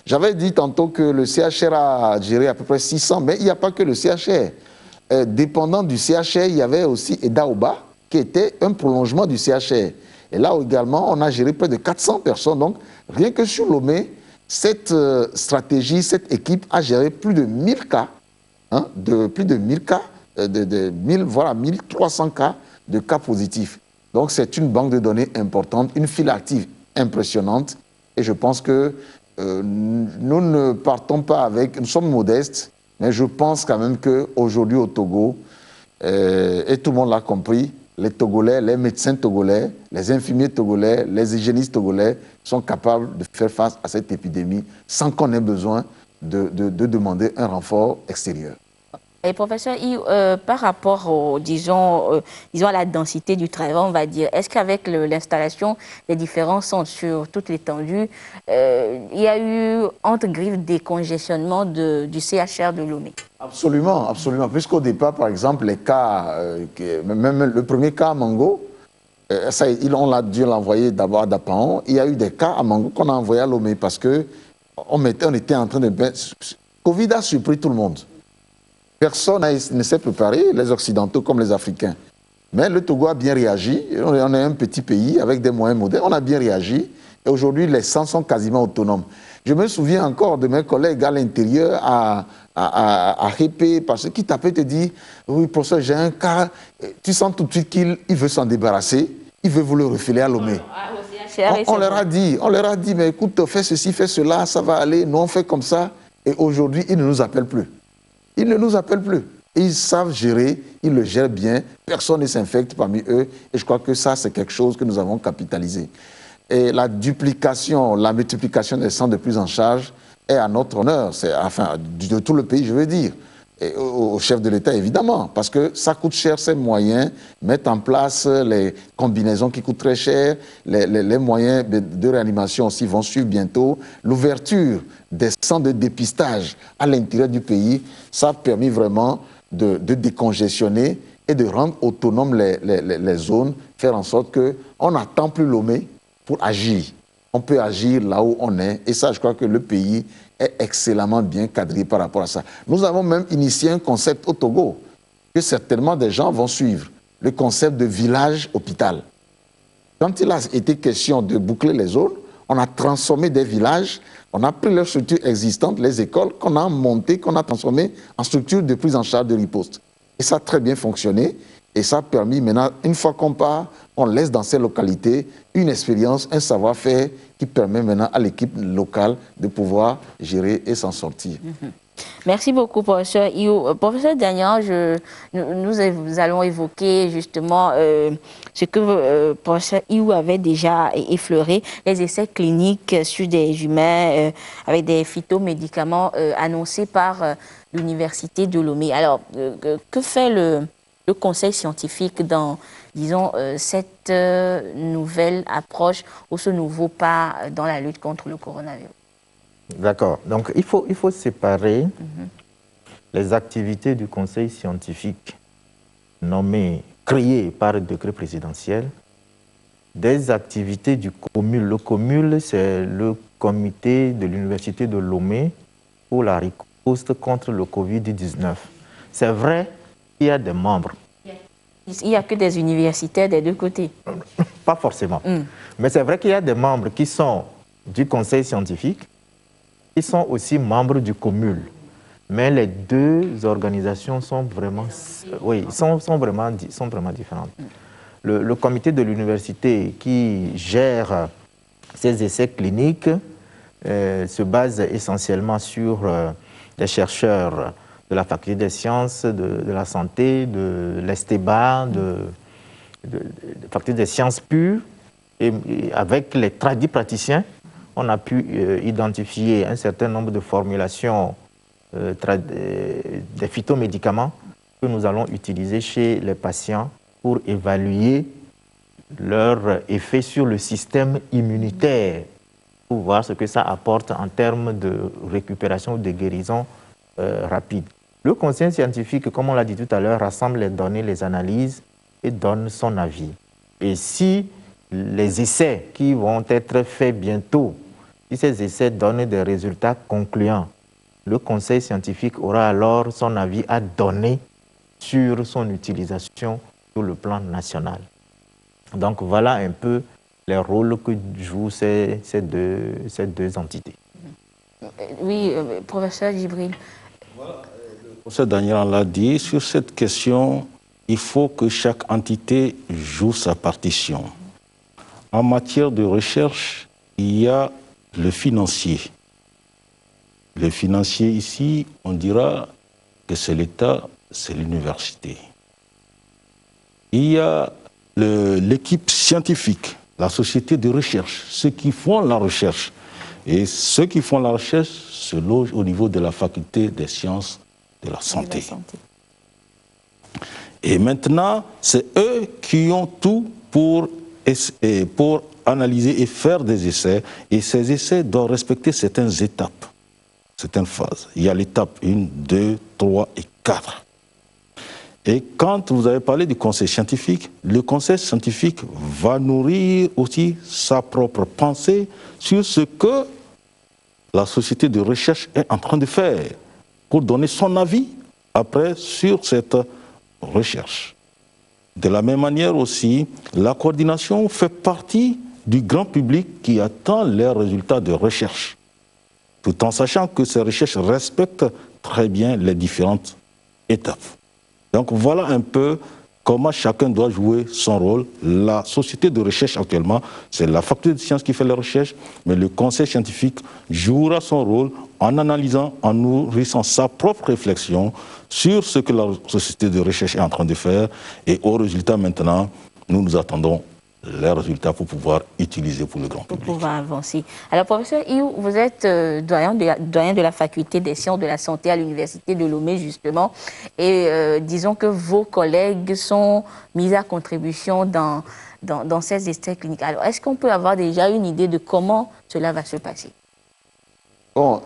J'avais dit tantôt que le CHR a géré à peu près 600, mais il n'y a pas que le CHR. Dépendant du CHR, il y avait aussi Edaoba, qui était un prolongement du CHR. Et là également, on a géré près de 400 personnes. Donc, rien que sur Lomé, cette stratégie, cette équipe a géré plus de 1000 cas, plus de 1000 cas, voilà, 1300 cas de cas positifs. Donc, c'est une banque de données importante, une file active impressionnante. Et je pense que nous ne partons pas avec... Nous sommes modestes, mais je pense quand même qu'aujourd'hui au Togo, et tout le monde l'a compris, les Togolais, les médecins togolais, les infirmiers togolais, les hygiénistes togolais sont capables de faire face à cette épidémie sans qu'on ait besoin de demander un renfort extérieur. Et professeur, par rapport disons à la densité du travail, on va dire, est-ce qu'avec l'installation des différents centres sur toute l'étendue, il y a eu, entre griffes, décongestionnement du CHR de Lomé? Absolument, absolument. Puisqu'au départ, par exemple, les cas, même le premier cas à Mango, on l'a dû l'envoyer d'abord à Dapaon. Il y a eu des cas à Mango qu'on a envoyé à Lomé parce que on était en train de... Covid a surpris tout le monde. Personne ne s'est préparé, les Occidentaux comme les Africains. Mais le Togo a bien réagi. On est un petit pays avec des moyens modernes. On a bien réagi. Et aujourd'hui, les centres sont quasiment autonomes. Je me souviens encore de mes collègues à l'intérieur, à Répé, parce qu'ils t'appellent te dire « Oui, professeur, j'ai un cas. » Tu sens tout de suite qu'il veut s'en débarrasser. Il veut vous le refiler à Lomé. On leur a dit, mais écoute, fais ceci, fais cela, ça va aller. Nous, on fait comme ça. Et aujourd'hui, ils ne nous appellent plus. Ils ne nous appellent plus. Ils savent gérer, ils le gèrent bien. Personne ne s'infecte parmi eux. Et je crois que ça, c'est quelque chose que nous avons capitalisé. Et la duplication, la multiplication des centres de prise en charge est à notre honneur. Enfin, de tout le pays, je veux dire. Et au chef de l'État, évidemment, parce que ça coûte cher, ces moyens, mettre en place les combinaisons qui coûtent très cher, les moyens de réanimation aussi vont suivre bientôt. L'ouverture des centres de dépistage à l'intérieur du pays, ça a permis vraiment de décongestionner et de rendre autonomes les zones, faire en sorte qu'on n'attend plus Lomé pour agir. On peut agir là où on est, et ça, je crois que le pays est excellemment bien cadré par rapport à ça. Nous avons même initié un concept au Togo que certainement des gens vont suivre, le concept de village-hôpital. Quand il a été question de boucler les zones, on a transformé des villages, on a pris leurs structures existantes, les écoles, qu'on a montées, qu'on a transformées en structures de prise en charge de riposte. Et ça a très bien fonctionné. Et ça a permis maintenant, une fois qu'on part, on laisse dans ces localités une expérience, un savoir-faire qui permet maintenant à l'équipe locale de pouvoir gérer et s'en sortir. Merci beaucoup, professeur Iou. Professeur Dagnan, nous allons évoquer justement ce que professeur Iou avait déjà effleuré, les essais cliniques sur des humains avec des phytomédicaments annoncés par l'université de Lomé. Alors, que fait le conseil scientifique dans, disons, cette nouvelle approche ou ce nouveau pas dans la lutte contre le coronavirus? D'accord. Donc, il faut séparer les activités du conseil scientifique créé par le décret présidentiel des activités du COMUL. Le COMUL, c'est le comité de l'université de Lomé pour la riposte contre le Covid-19. C'est vrai qu'il y a des membres. Il n'y a que des universitaires des deux côtés. Pas forcément. Mais c'est vrai qu'il y a des membres qui sont du conseil scientifique, qui sont aussi membres du COMUL. Mais les deux organisations sont vraiment, sont vraiment différentes. Le comité de l'université qui gère ces essais cliniques se base essentiellement sur des chercheurs de la faculté des sciences, de la santé, de l'ESTEBA, de la faculté des sciences pures. Et avec les 10 praticiens, on a pu identifier un certain nombre de formulations des phytomédicaments que nous allons utiliser chez les patients pour évaluer leur effet sur le système immunitaire, pour voir ce que ça apporte en termes de récupération ou de guérison rapide. Le conseil scientifique, comme on l'a dit tout à l'heure, rassemble les données, les analyse et donne son avis. Et si les essais qui vont être faits bientôt, si ces essais donnent des résultats concluants, le conseil scientifique aura alors son avis à donner sur son utilisation sur le plan national. Donc voilà un peu les rôles que jouent ces deux entités. Oui, professeur Djibril. Voilà, le professeur Dagnan l'a dit, sur cette question, il faut que chaque entité joue sa partition. En matière de recherche, il y a le financier. Le financier ici, on dira que c'est l'État, c'est l'université. Il y a l'équipe scientifique, la société de recherche, ceux qui font la recherche. Et ceux qui font la recherche se logent au niveau de la faculté des sciences de la santé. Et maintenant, c'est eux qui ont tout pour analyser et faire des essais. Et ces essais doivent respecter certaines étapes, certaines phases. Il y a l'étape 1, 2, 3 et 4. Et quand vous avez parlé du conseil scientifique, le conseil scientifique va nourrir aussi sa propre pensée sur ce que la société de recherche est en train de faire pour donner son avis après sur cette recherche. De la même manière aussi, la coordination fait partie du grand public qui attend les résultats de recherche, tout en sachant que ces recherches respectent très bien les différentes étapes. Donc voilà un peu comment chacun doit jouer son rôle. La société de recherche actuellement, c'est la faculté de sciences qui fait les recherches, mais le conseil scientifique jouera son rôle en analysant, en nourrissant sa propre réflexion sur ce que la société de recherche est en train de faire. Et au résultat maintenant, nous attendons les résultats pour pouvoir utiliser pour le grand public. Pour pouvoir avancer. Alors, professeur Iou, vous êtes doyen de la faculté des sciences de la santé à l'université de Lomé, justement. Et disons que vos collègues sont mis à contribution dans ces essais cliniques. Alors, est-ce qu'on peut avoir déjà une idée de comment cela va se passer? Bon,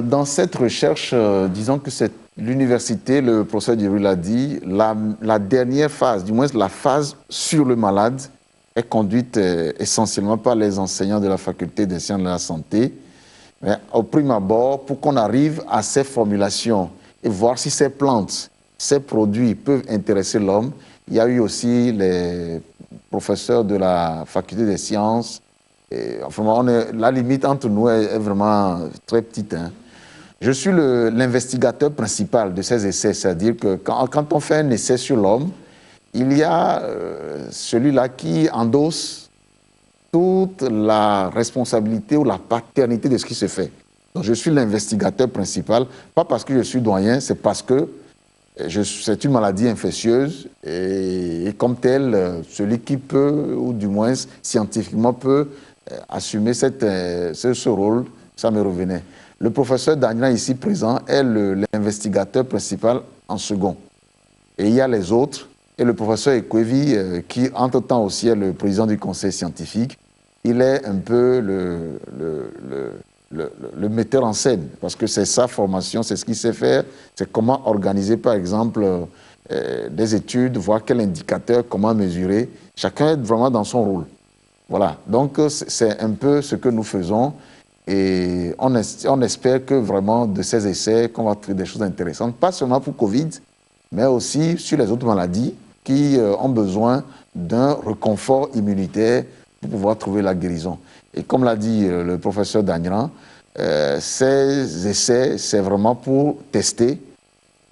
dans cette recherche, disons que c'est l'université, le professeur Djibril l'a dit, la dernière phase, du moins la phase sur le malade, est conduite essentiellement par les enseignants de la faculté des sciences de la santé. Mais au prime abord, pour qu'on arrive à ces formulations et voir si ces plantes, ces produits peuvent intéresser l'homme, il y a eu aussi les professeurs de la faculté des sciences. Et, enfin, la limite entre nous est vraiment très petite. Hein. Je suis l'investigateur principal de ces essais, c'est-à-dire que quand on fait un essai sur l'homme, il y a celui-là qui endosse toute la responsabilité ou la paternité de ce qui se fait. Donc je suis l'investigateur principal, pas parce que je suis doyen, c'est parce que c'est une maladie infectieuse et comme tel, celui qui peut, ou du moins scientifiquement peut assumer ce rôle, ça me revenait. Le professeur Dagnan ici présent est l'investigateur principal en second. Et il y a les autres. Et le professeur Ekwevi, qui entre-temps aussi est le président du conseil scientifique, il est un peu le metteur en scène, parce que c'est sa formation, c'est ce qu'il sait faire, c'est comment organiser par exemple des études, voir quel indicateur, comment mesurer. Chacun est vraiment dans son rôle. Voilà, donc c'est un peu ce que nous faisons et on espère que vraiment de ces essais, qu'on va trouver des choses intéressantes, pas seulement pour Covid, mais aussi sur les autres maladies qui ont besoin d'un reconfort immunitaire pour pouvoir trouver la guérison. Et comme l'a dit le professeur Dagnan, ces essais, c'est vraiment pour tester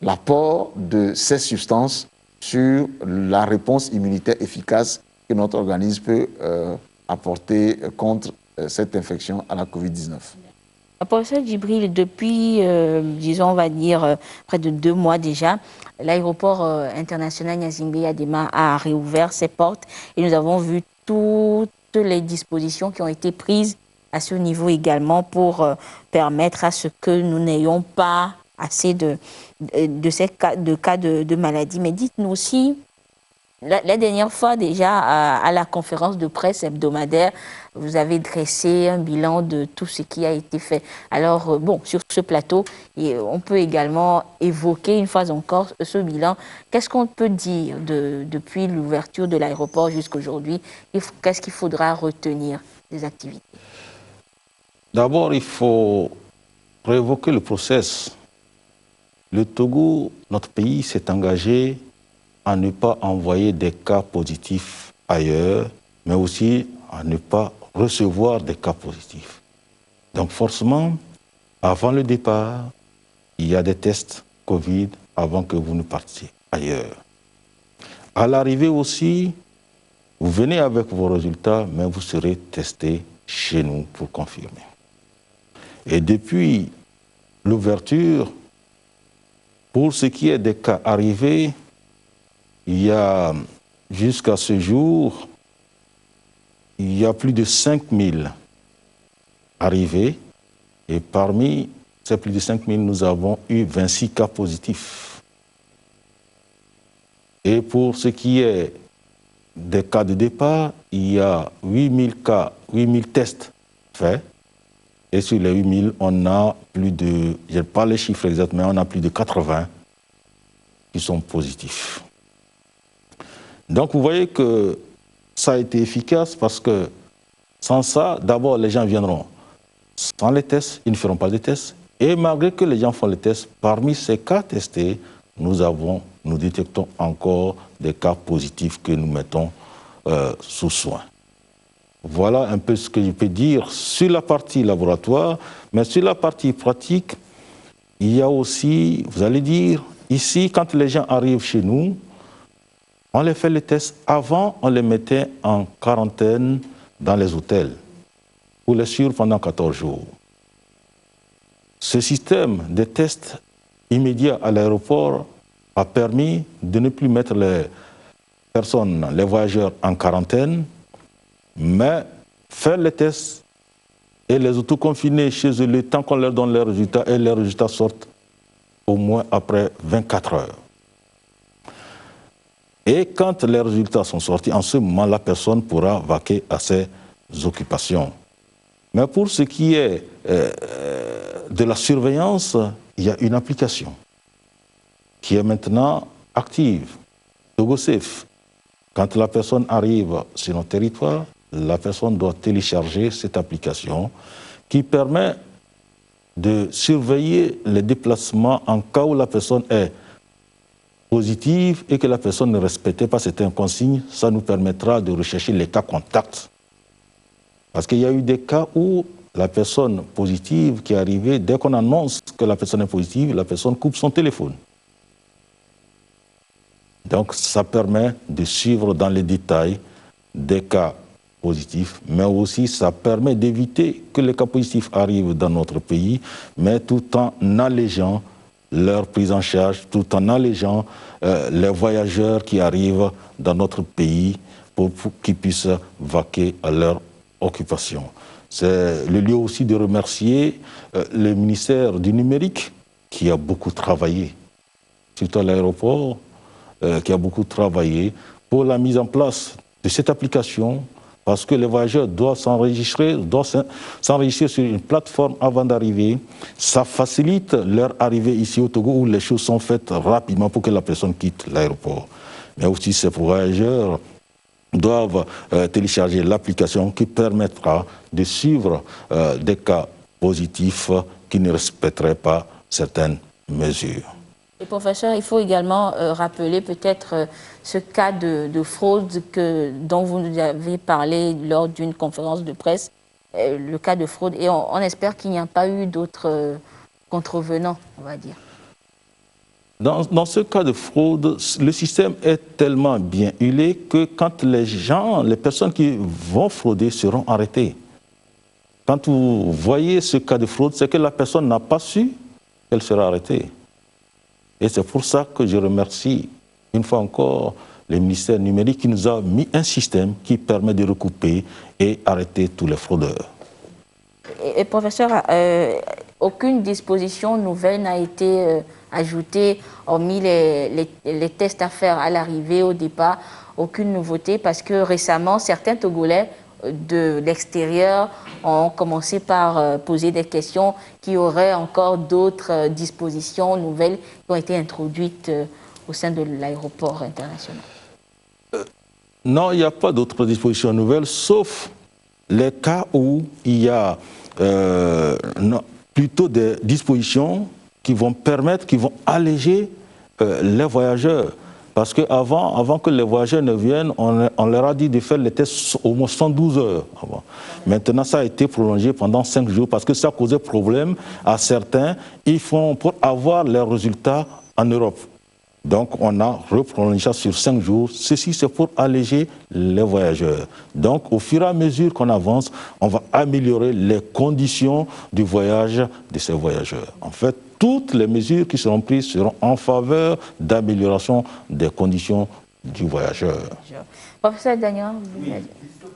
l'apport de ces substances sur la réponse immunitaire efficace que notre organisme peut apporter contre cette infection à la Covid-19. Professeur Djibril, depuis, disons, on va dire, près de 2 mois déjà, l'aéroport international Gnassingbé Yadema a réouvert ses portes et nous avons vu toutes les dispositions qui ont été prises à ce niveau également pour permettre à ce que nous n'ayons pas assez de ces cas de maladie. Mais dites-nous aussi, la dernière fois déjà à la conférence de presse hebdomadaire, vous avez dressé un bilan de tout ce qui a été fait. Alors, bon, sur ce plateau, on peut également évoquer une fois encore ce bilan. Qu'est-ce qu'on peut dire depuis l'ouverture de l'aéroport jusqu'à aujourd'hui? Qu'est-ce qu'il faudra retenir des activités? D'abord, il faut réévoquer le process. Le Togo, notre pays, s'est engagé à ne pas envoyer des cas positifs ailleurs, mais aussi à ne pas recevoir des cas positifs. Donc forcément, avant le départ, il y a des tests Covid avant que vous ne partiez ailleurs. À l'arrivée aussi, vous venez avec vos résultats, mais vous serez testé chez nous pour confirmer. Et depuis l'ouverture, pour ce qui est des cas arrivés, il y a jusqu'à ce jour, il y a plus de 5000 arrivés et parmi ces plus de 5000, nous avons eu 26 cas positifs. Et pour ce qui est des cas de départ, il y a 8000 cas, 8000 tests faits. Et sur les 8000, on a plus de, je n'ai pas les chiffres exacts, mais on a plus de 80 qui sont positifs. Donc vous voyez que ça a été efficace parce que sans ça, d'abord les gens viendront sans les tests, ils ne feront pas de tests. Et malgré que les gens font les tests, parmi ces cas testés, nous détectons encore des cas positifs que nous mettons sous soin. Voilà un peu ce que je peux dire sur la partie laboratoire, mais sur la partie pratique, il y a aussi, vous allez dire, ici, quand les gens arrivent chez nous, on les fait les tests. Avant, on les mettait en quarantaine dans les hôtels pour les suivre pendant 14 jours. Ce système de tests immédiats à l'aéroport a permis de ne plus mettre les personnes, les voyageurs en quarantaine, mais faire les tests et les autoconfiner chez eux le temps qu'on leur donne les résultats et les résultats sortent au moins après 24 heures. Et quand les résultats sont sortis, en ce moment, la personne pourra vaquer à ses occupations. Mais pour ce qui est de la surveillance, il y a une application qui est maintenant active, TogoSafe. Quand la personne arrive sur notre territoire, la personne doit télécharger cette application qui permet de surveiller les déplacements en cas où la personne est positive et que la personne ne respectait pas certaines consignes. Ça nous permettra de rechercher les cas contacts. Parce qu'il y a eu des cas où la personne positive qui est arrivée, dès qu'on annonce que la personne est positive, la personne coupe son téléphone. Donc ça permet de suivre dans les détails des cas positifs, mais aussi ça permet d'éviter que les cas positifs arrivent dans notre pays, mais tout en allégeant leur prise en charge, tout en allégeant les voyageurs qui arrivent dans notre pays pour qu'ils puissent vaquer à leur occupation. C'est le lieu aussi de remercier le ministère du numérique qui a beaucoup travaillé, surtout à l'aéroport, qui a beaucoup travaillé pour la mise en place de cette application, parce que les voyageurs doivent s'enregistrer sur une plateforme avant d'arriver. Ça facilite leur arrivée ici au Togo où les choses sont faites rapidement pour que la personne quitte l'aéroport. Mais aussi ces voyageurs doivent télécharger l'application qui permettra de suivre des cas positifs qui ne respecteraient pas certaines mesures. Et professeur, il faut également rappeler peut-être ce cas de fraude dont vous nous avez parlé lors d'une conférence de presse, le cas de fraude, et on espère qu'il n'y a pas eu d'autres contrevenants, on va dire. Dans ce cas de fraude, le système est tellement bien huilé que quand les personnes qui vont frauder seront arrêtées. Quand vous voyez ce cas de fraude, c'est que la personne n'a pas su qu'elle sera arrêtée. Et c'est pour ça que je remercie une fois encore le ministère numérique qui nous a mis un système qui permet de recouper et arrêter tous les fraudeurs. Et professeur, aucune disposition nouvelle n'a été ajoutée, hormis les tests à faire à l'arrivée, au départ, aucune nouveauté, parce que récemment, certains Togolais de l'extérieur ont commencé par poser des questions qui auraient encore d'autres dispositions nouvelles qui ont été introduites au sein de l'aéroport international. Non, il n'y a pas d'autres dispositions nouvelles, sauf les cas où il y a plutôt des dispositions qui vont permettre, qui vont alléger les voyageurs. Parce qu'avant que les voyageurs ne viennent, on leur a dit de faire les tests au moins 112 heures avant. Maintenant, ça a été prolongé pendant 5 jours parce que ça causait problème à certains. Ils font pour avoir leurs résultats en Europe. Donc, on a reprolongé ça sur 5 jours. Ceci, c'est pour alléger les voyageurs. Donc, au fur et à mesure qu'on avance, on va améliorer les conditions du voyage de ces voyageurs. En fait, toutes les mesures qui seront prises seront en faveur d'amélioration des conditions du voyageur. Professeur Daniel,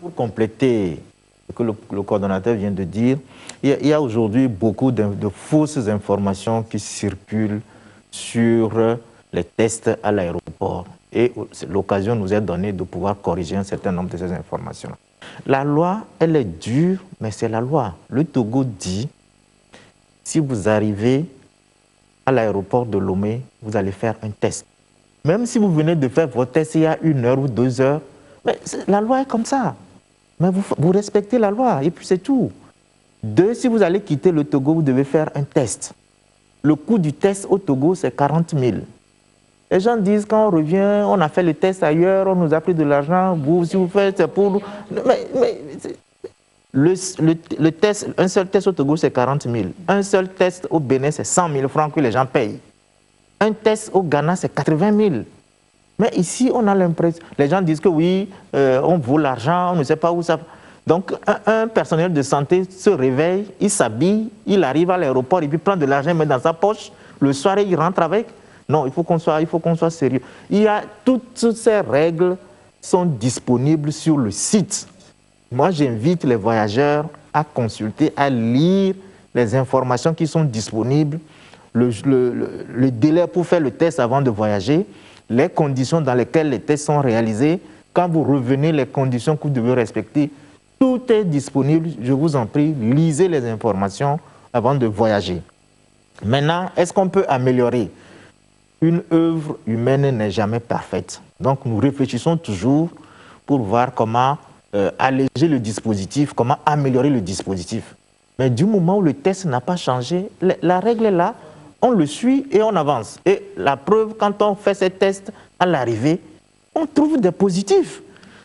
pour compléter ce que le coordonnateur vient de dire, il y a aujourd'hui beaucoup de fausses informations qui circulent sur les tests à l'aéroport. Et l'occasion nous est donnée de pouvoir corriger un certain nombre de ces informations. La loi, elle est dure, mais c'est la loi. Le Togo dit, si vous arrivez à l'aéroport de Lomé, vous allez faire un test. Même si vous venez de faire votre test il y a 1 heure ou 2 heures, mais la loi est comme ça. Mais vous respectez la loi et puis c'est tout. 2, si vous allez quitter le Togo, vous devez faire un test. Le coût du test au Togo, c'est 40 000. Les gens disent, quand on revient, on a fait le test ailleurs, on nous a pris de l'argent, vous, si vous faites, c'est pour... Le test, un seul test au Togo, c'est 40 000. Un seul test au Bénin, c'est 100 000 francs que les gens payent. Un test au Ghana, c'est 80 000. Mais ici, on a l'impression... Les gens disent que oui, on vaut l'argent, on ne sait pas où ça... Donc, un personnel de santé se réveille, il s'habille, il arrive à l'aéroport, et puis prend de l'argent, il met dans sa poche. Le soir, il rentre avec. Non, il faut qu'on soit sérieux. Toutes ces règles sont disponibles sur le site. Moi, j'invite les voyageurs à consulter, à lire les informations qui sont disponibles, le délai pour faire le test avant de voyager, les conditions dans lesquelles les tests sont réalisés. Quand vous revenez, les conditions que vous devez respecter, tout est disponible. Je vous en prie, lisez les informations avant de voyager. Maintenant, est-ce qu'on peut améliorer? Une œuvre humaine n'est jamais parfaite. Donc, nous réfléchissons toujours pour voir comment alléger le dispositif, comment améliorer le dispositif. Mais du moment où le test n'a pas changé, la règle est là, on le suit et on avance. Et la preuve, quand on fait ces tests à l'arrivée, on trouve des positifs.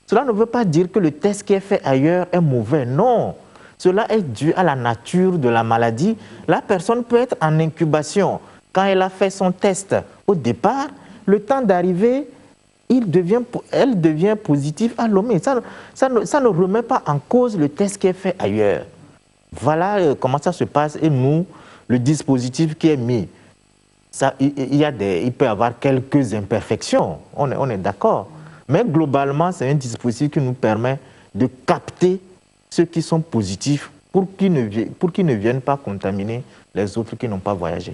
Cela ne veut pas dire que le test qui est fait ailleurs est mauvais, non. Cela est dû à la nature de la maladie. La personne peut être en incubation. Quand elle a fait son test au départ, le temps d'arriver, elle devient positive à Lomé. Ça ne remet pas en cause le test qui est fait ailleurs. Voilà comment ça se passe. Et nous, le dispositif qui est mis, il peut y avoir quelques imperfections, on est d'accord. Mais globalement, c'est un dispositif qui nous permet de capter ceux qui sont positifs pour qu'ils ne viennent pas contaminer les autres qui n'ont pas voyagé.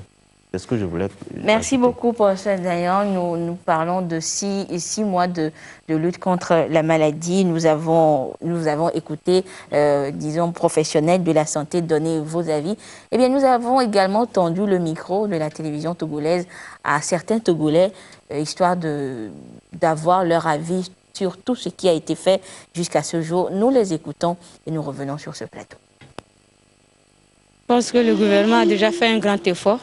C'est ce que je voulais Merci ajouter. beaucoup, professeur Dayan. Nous parlons de 6 mois de lutte contre la maladie. Nous avons écouté, disons, professionnels de la santé donner vos avis. Eh bien, nous avons également tendu le micro de la télévision togolaise à certains Togolais, histoire d'avoir leur avis sur tout ce qui a été fait jusqu'à ce jour. Nous les écoutons et nous revenons sur ce plateau. Je pense que le gouvernement a déjà fait un grand effort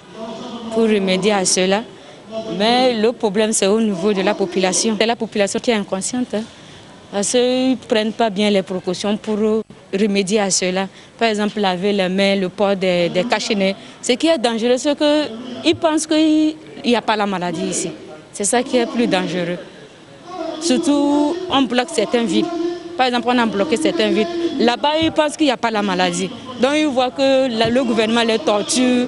pour remédier à cela. Mais le problème, c'est au niveau de la population. C'est la population qui est inconsciente. Parce qu'ils ne prennent pas bien les précautions pour remédier à cela. Par exemple, laver les mains, le port des cache-nez. Ce qui est dangereux, c'est qu'ils pensent qu'il n'y a pas la maladie ici. C'est ça qui est plus dangereux. Surtout, on bloque certaines villes. Par exemple, on a bloqué certaines villes. Là-bas, ils pensent qu'il n'y a pas la maladie. Donc, ils voient que le gouvernement les torture,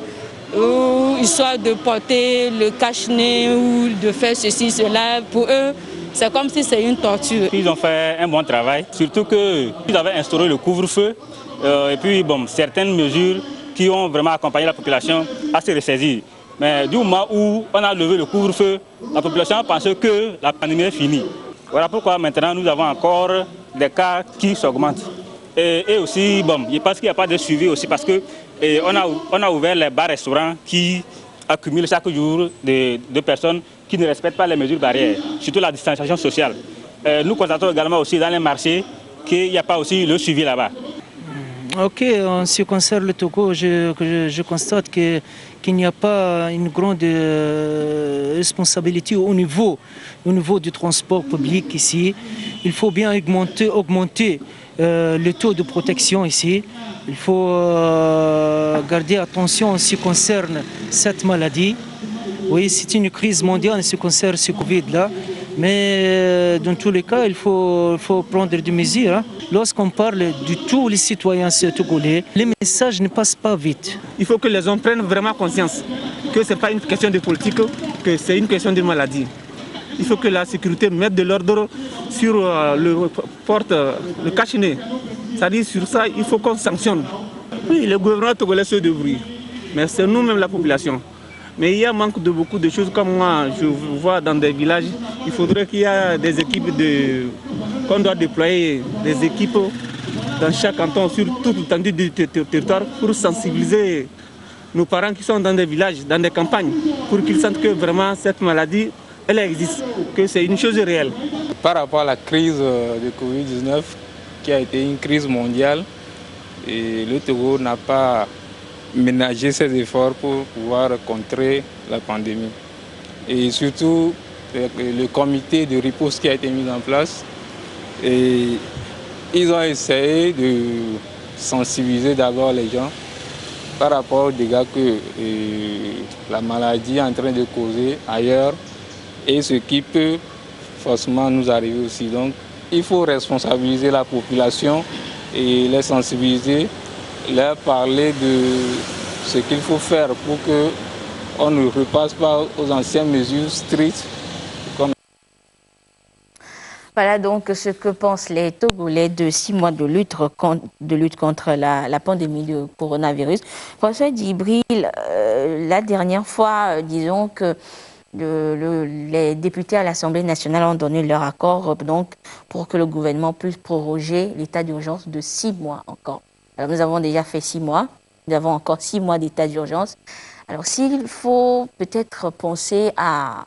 ou histoire de porter le cache-nez ou de faire ceci, cela. Pour eux, c'est comme si c'est une torture. Ils ont fait un bon travail, surtout qu'ils avaient instauré le couvre-feu et puis certaines mesures qui ont vraiment accompagné la population à se ressaisir. Mais du moment où on a levé le couvre-feu, la population pense que la pandémie est finie. Voilà pourquoi maintenant nous avons encore des cas qui s'augmentent. Et aussi, je pense qu'il n'y a pas de suivi aussi parce que on a ouvert les bars-restaurants qui accumulent chaque jour de personnes qui ne respectent pas les mesures barrières, surtout la distanciation sociale. Nous constatons également aussi dans les marchés qu'il n'y a pas aussi le suivi là-bas. Ok, en ce qui concerne le Togo, je constate qu'il n'y a pas une grande responsabilité au niveau du transport public ici. Il faut bien augmenter le taux de protection ici. Il faut garder attention en ce qui concerne cette maladie. Oui, c'est une crise mondiale en ce qui concerne ce Covid-là. Mais dans tous les cas, il faut prendre des mesures. Hein. Lorsqu'on parle de tous les citoyens togolais, les messages ne passent pas vite. Il faut que les gens prennent vraiment conscience que ce n'est pas une question de politique, que c'est une question de maladie. Il faut que la sécurité mette de l'ordre sur le cache-nez. C'est-à-dire sur ça, il faut qu'on sanctionne. Oui, le gouvernement togolais se débrouille, mais c'est nous-mêmes la population. Mais il y a manque de beaucoup de choses, comme moi, je vois dans des villages, il faudrait qu'il y ait des équipes qu'on doit déployer, des équipes dans chaque canton, sur toute l'étendue du territoire, pour sensibiliser nos parents qui sont dans des villages, dans des campagnes, pour qu'ils sentent que vraiment cette maladie, elle existe, que c'est une chose réelle. Par rapport à la crise de Covid-19, qui a été une crise mondiale, et le Togo n'a pas ménagé ses efforts pour pouvoir contrer la pandémie. Et surtout, le comité de riposte qui a été mis en place, et ils ont essayé de sensibiliser d'abord les gens par rapport aux dégâts que la maladie est en train de causer ailleurs et ce qui peut forcément nous arriver aussi. Donc, il faut responsabiliser la population et les sensibiliser, leur parler de ce qu'il faut faire pour qu'on ne repasse pas aux anciennes mesures strictes. Voilà donc ce que pensent les Togolais de 6 mois de lutte contre la pandémie du coronavirus. François Djibril, la dernière fois, disons que les députés à l'Assemblée nationale ont donné leur accord donc, pour que le gouvernement puisse proroger l'état d'urgence de 6 mois encore. Alors nous avons déjà fait 6 mois, nous avons encore 6 mois d'état d'urgence. Alors s'il faut peut-être penser à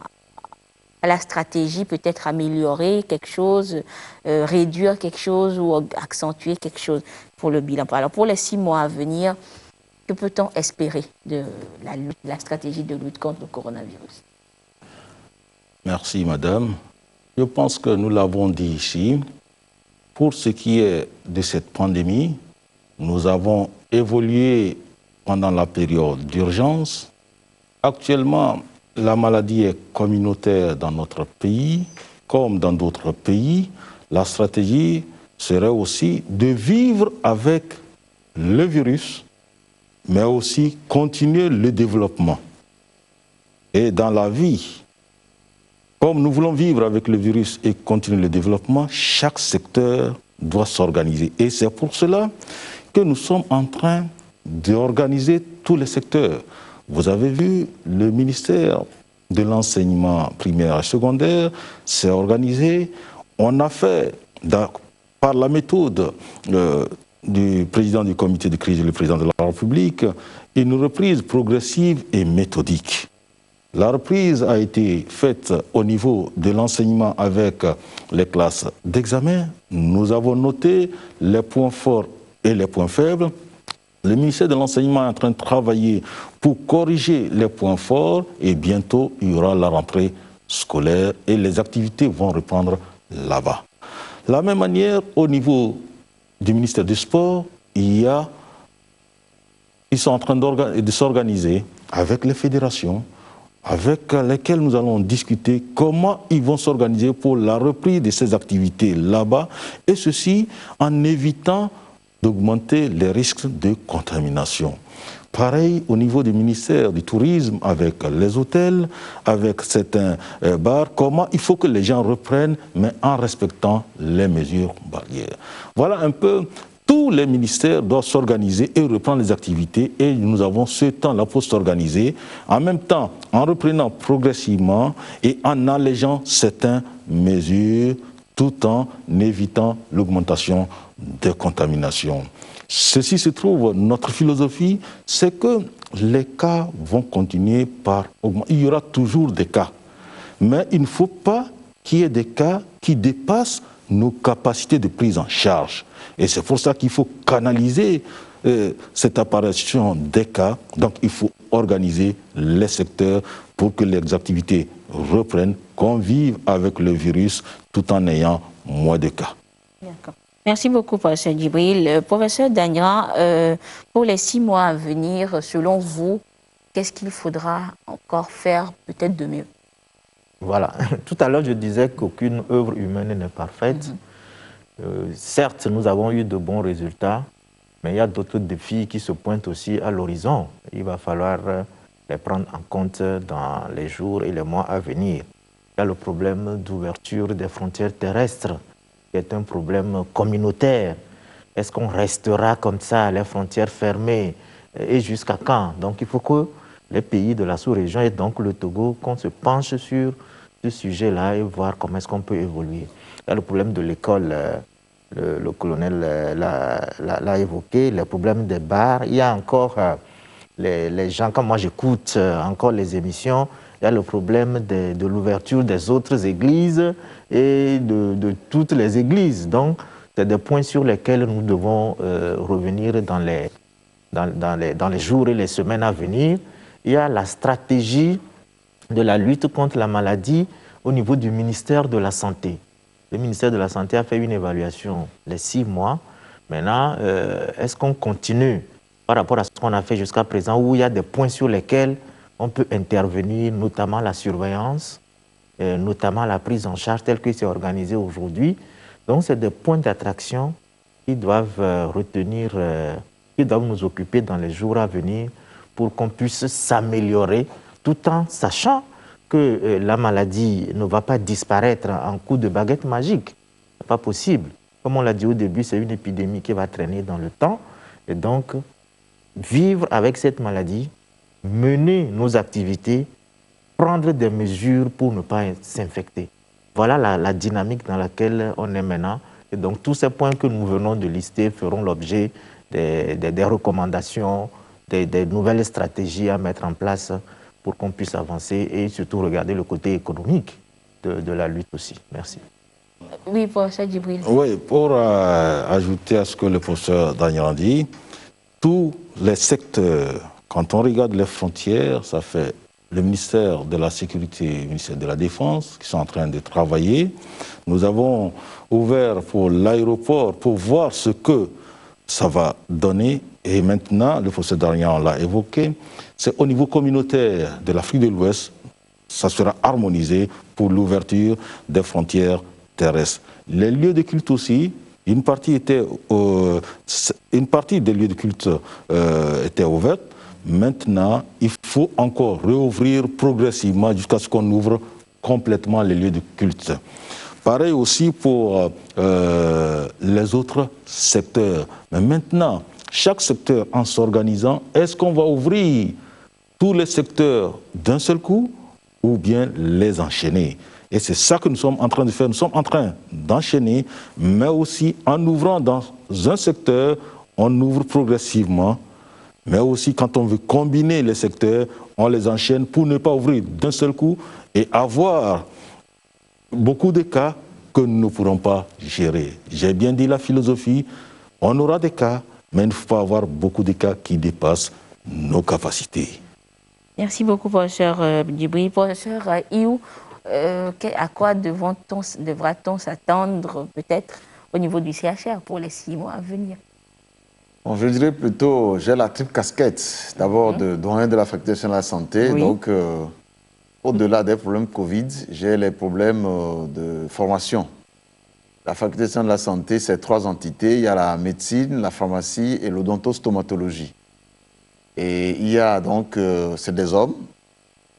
la stratégie, peut-être améliorer quelque chose, réduire quelque chose ou accentuer quelque chose pour le bilan. Alors pour les 6 mois à venir, que peut-on espérer de la stratégie de lutte contre le coronavirus? Merci, madame. Je pense que nous l'avons dit ici. Pour ce qui est de cette pandémie, nous avons évolué pendant la période d'urgence. Actuellement, la maladie est communautaire dans notre pays, comme dans d'autres pays. La stratégie serait aussi de vivre avec le virus, mais aussi continuer le développement. Et dans la vie, comme nous voulons vivre avec le virus et continuer le développement, chaque secteur doit s'organiser. Et c'est pour cela que nous sommes en train d'organiser tous les secteurs. Vous avez vu, le ministère de l'enseignement primaire et secondaire s'est organisé. On a fait, par la méthode du président du comité de crise et le président de la République, une reprise progressive et méthodique. La reprise a été faite au niveau de l'enseignement avec les classes d'examen. Nous avons noté les points forts et les points faibles. Le ministère de l'Enseignement est en train de travailler pour corriger les points forts et bientôt il y aura la rentrée scolaire et les activités vont reprendre là-bas. De la même manière, au niveau du ministère du Sport, ils sont en train de s'organiser avec les fédérations, avec lesquelles nous allons discuter comment ils vont s'organiser pour la reprise de ces activités là-bas, et ceci en évitant d'augmenter les risques de contamination. Pareil au niveau du ministère du Tourisme, avec les hôtels, avec certains bars, comment il faut que les gens reprennent, mais en respectant les mesures barrières. Voilà un peu. Tous les ministères doivent s'organiser et reprendre les activités et nous avons ce temps-là pour s'organiser, en même temps en reprenant progressivement et en allégeant certaines mesures tout en évitant l'augmentation des contaminations. Ceci se trouve, notre philosophie, c'est que les cas vont continuer par augmenter. Il y aura toujours des cas, mais il ne faut pas qu'il y ait des cas qui dépassent nos capacités de prise en charge. Et c'est pour ça qu'il faut canaliser cette apparition des cas. Donc il faut organiser les secteurs pour que les activités reprennent, qu'on vive avec le virus tout en ayant moins de cas. D'accord. Merci beaucoup, professeur Djibril. Professeur Dagnan, pour les 6 mois à venir, selon vous, qu'est-ce qu'il faudra encore faire peut-être de mieux? Voilà. Tout à l'heure, je disais qu'aucune œuvre humaine n'est parfaite. Certes, nous avons eu de bons résultats, mais il y a d'autres défis qui se pointent aussi à l'horizon. Il va falloir les prendre en compte dans les jours et les mois à venir. Il y a le problème d'ouverture des frontières terrestres, qui est un problème communautaire. Est-ce qu'on restera comme ça, les frontières fermées, et jusqu'à quand? Donc il faut que les pays de la sous-région et donc le Togo, qu'on se penche sur ce sujet-là et voir comment est-ce qu'on peut évoluer. Il y a le problème de l'école, le colonel l'a évoqué, le problème des bars. Il y a encore les gens, quand moi j'écoute encore les émissions, il y a le problème de l'ouverture des autres églises et de toutes les églises. Donc, c'est des points sur lesquels nous devons revenir dans les jours et les semaines à venir. Il y a la stratégie de la lutte contre la maladie au niveau du ministère de la Santé. Le ministère de la Santé a fait une évaluation les 6 mois. Maintenant, est-ce qu'on continue par rapport à ce qu'on a fait jusqu'à présent, où il y a des points sur lesquels on peut intervenir, notamment la surveillance, notamment la prise en charge telle que c'est organisé aujourd'hui. Donc, c'est des points d'attraction qui doivent retenir, qui doivent nous occuper dans les jours à venir pour qu'on puisse s'améliorer tout en sachant que la maladie ne va pas disparaître en coup de baguette magique. Ce n'est pas possible. Comme on l'a dit au début, c'est une épidémie qui va traîner dans le temps. Et donc, vivre avec cette maladie, mener nos activités, prendre des mesures pour ne pas s'infecter. Voilà la dynamique dans laquelle on est maintenant. Et donc, tous ces points que nous venons de lister feront l'objet des recommandations, des nouvelles stratégies à mettre en place pour qu'on puisse avancer et surtout regarder le côté économique de la lutte aussi. Merci. Oui, professeur Djibril. Oui, pour ajouter à ce que le professeur Daniel a dit, tous les secteurs, quand on regarde les frontières, ça fait le ministère de la Sécurité, le ministère de la Défense qui sont en train de travailler. Nous avons ouvert pour l'aéroport pour voir ce que ça va donner. Et maintenant, le professeur Daniel l'a évoqué, c'est au niveau communautaire de l'Afrique de l'Ouest, ça sera harmonisé pour l'ouverture des frontières terrestres. Les lieux de culte aussi, une partie des lieux de culte était ouverte. Maintenant, il faut encore réouvrir progressivement jusqu'à ce qu'on ouvre complètement les lieux de culte. Pareil aussi pour les autres secteurs. Mais maintenant, chaque secteur en s'organisant, est-ce qu'on va ouvrir tous les secteurs d'un seul coup ou bien les enchaîner? Et c'est ça que nous sommes en train de faire. Nous sommes en train d'enchaîner, mais aussi en ouvrant dans un secteur, on ouvre progressivement. Mais aussi quand on veut combiner les secteurs, on les enchaîne pour ne pas ouvrir d'un seul coup et avoir beaucoup de cas que nous ne pourrons pas gérer. J'ai bien dit la philosophie, on aura des cas, mais il ne faut pas avoir beaucoup de cas qui dépassent nos capacités. Merci beaucoup, professeur Djibril. Professeur Iou, à quoi devra-t-on s'attendre peut-être au niveau du CHR pour les 6 mois à venir? Bon, je dirais plutôt, j'ai la triple casquette, d'abord de doyen de la faculté de la santé, oui. Donc au-delà des problèmes Covid, j'ai les problèmes de formation. La faculté de la santé, c'est 3 entités, il y a la médecine, la pharmacie et l'odontostomatologie. Et il y a donc, c'est des hommes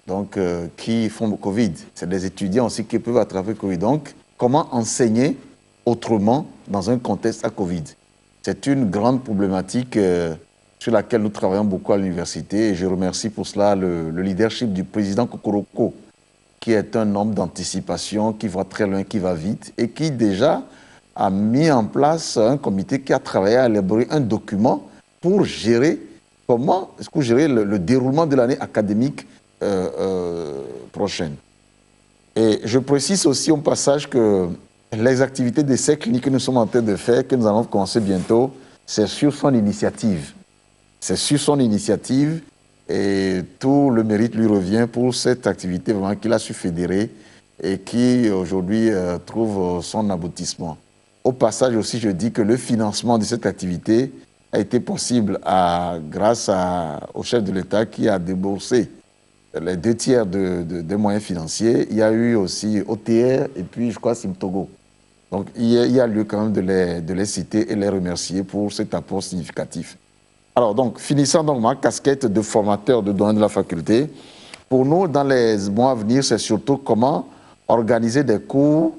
donc, qui font le Covid, c'est des étudiants aussi qui peuvent attraper le Covid. Donc, comment enseigner autrement dans un contexte à Covid? C'est une grande problématique sur laquelle nous travaillons beaucoup à l'université et je remercie pour cela le leadership du président Kokoroko, qui est un homme d'anticipation, qui va très loin, qui va vite et qui déjà a mis en place un comité qui a travaillé à élaborer un document pour gérer comment est-ce que gérer le déroulement de l'année académique prochaine. Et je précise aussi au passage que les activités d'essais cliniques que nous sommes en train de faire, que nous allons commencer bientôt, c'est sur son initiative. C'est sur son initiative et tout le mérite lui revient pour cette activité vraiment qu'il a su fédérer et qui aujourd'hui trouve son aboutissement. Au passage aussi, je dis que le financement de cette activité a été possible grâce au chef de l'État qui a déboursé les 2/3 des moyens financiers. Il y a eu aussi OTR et puis je crois Simtogo. Donc il y a lieu quand même de les citer et les remercier pour cet apport significatif. Alors donc, finissant donc ma casquette de formateur de doyen de la faculté, pour nous, dans les mois à venir, c'est surtout comment organiser des cours,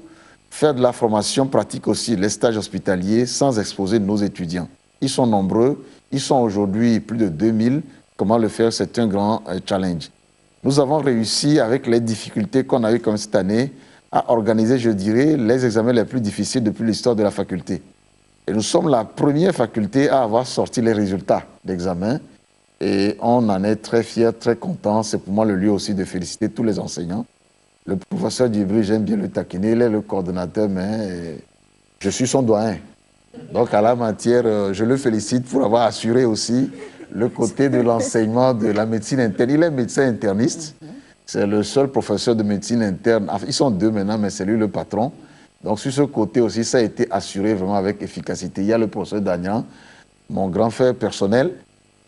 faire de la formation pratique aussi, les stages hospitaliers, sans exposer nos étudiants. Ils sont nombreux, ils sont aujourd'hui plus de 2000 Comment le faire, c'est un grand challenge. Nous avons réussi, avec les difficultés qu'on a eues comme cette année, à organiser, je dirais, les examens les plus difficiles depuis l'histoire de la faculté. Et nous sommes la première faculté à avoir sorti les résultats d'examen. Et on en est très fiers, très contents. C'est pour moi le lieu aussi de féliciter tous les enseignants. Le professeur Djibril, j'aime bien le taquiner, il est le coordonnateur, mais je suis son doyen. Donc à la matière, je le félicite pour avoir assuré aussi le côté de l'enseignement de la médecine interne. Il est médecin interniste. C'est le seul professeur de médecine interne. Enfin, ils sont deux maintenant, mais c'est lui le patron. Donc sur ce côté aussi, ça a été assuré vraiment avec efficacité. Il y a le professeur Dagnan, mon grand frère personnel,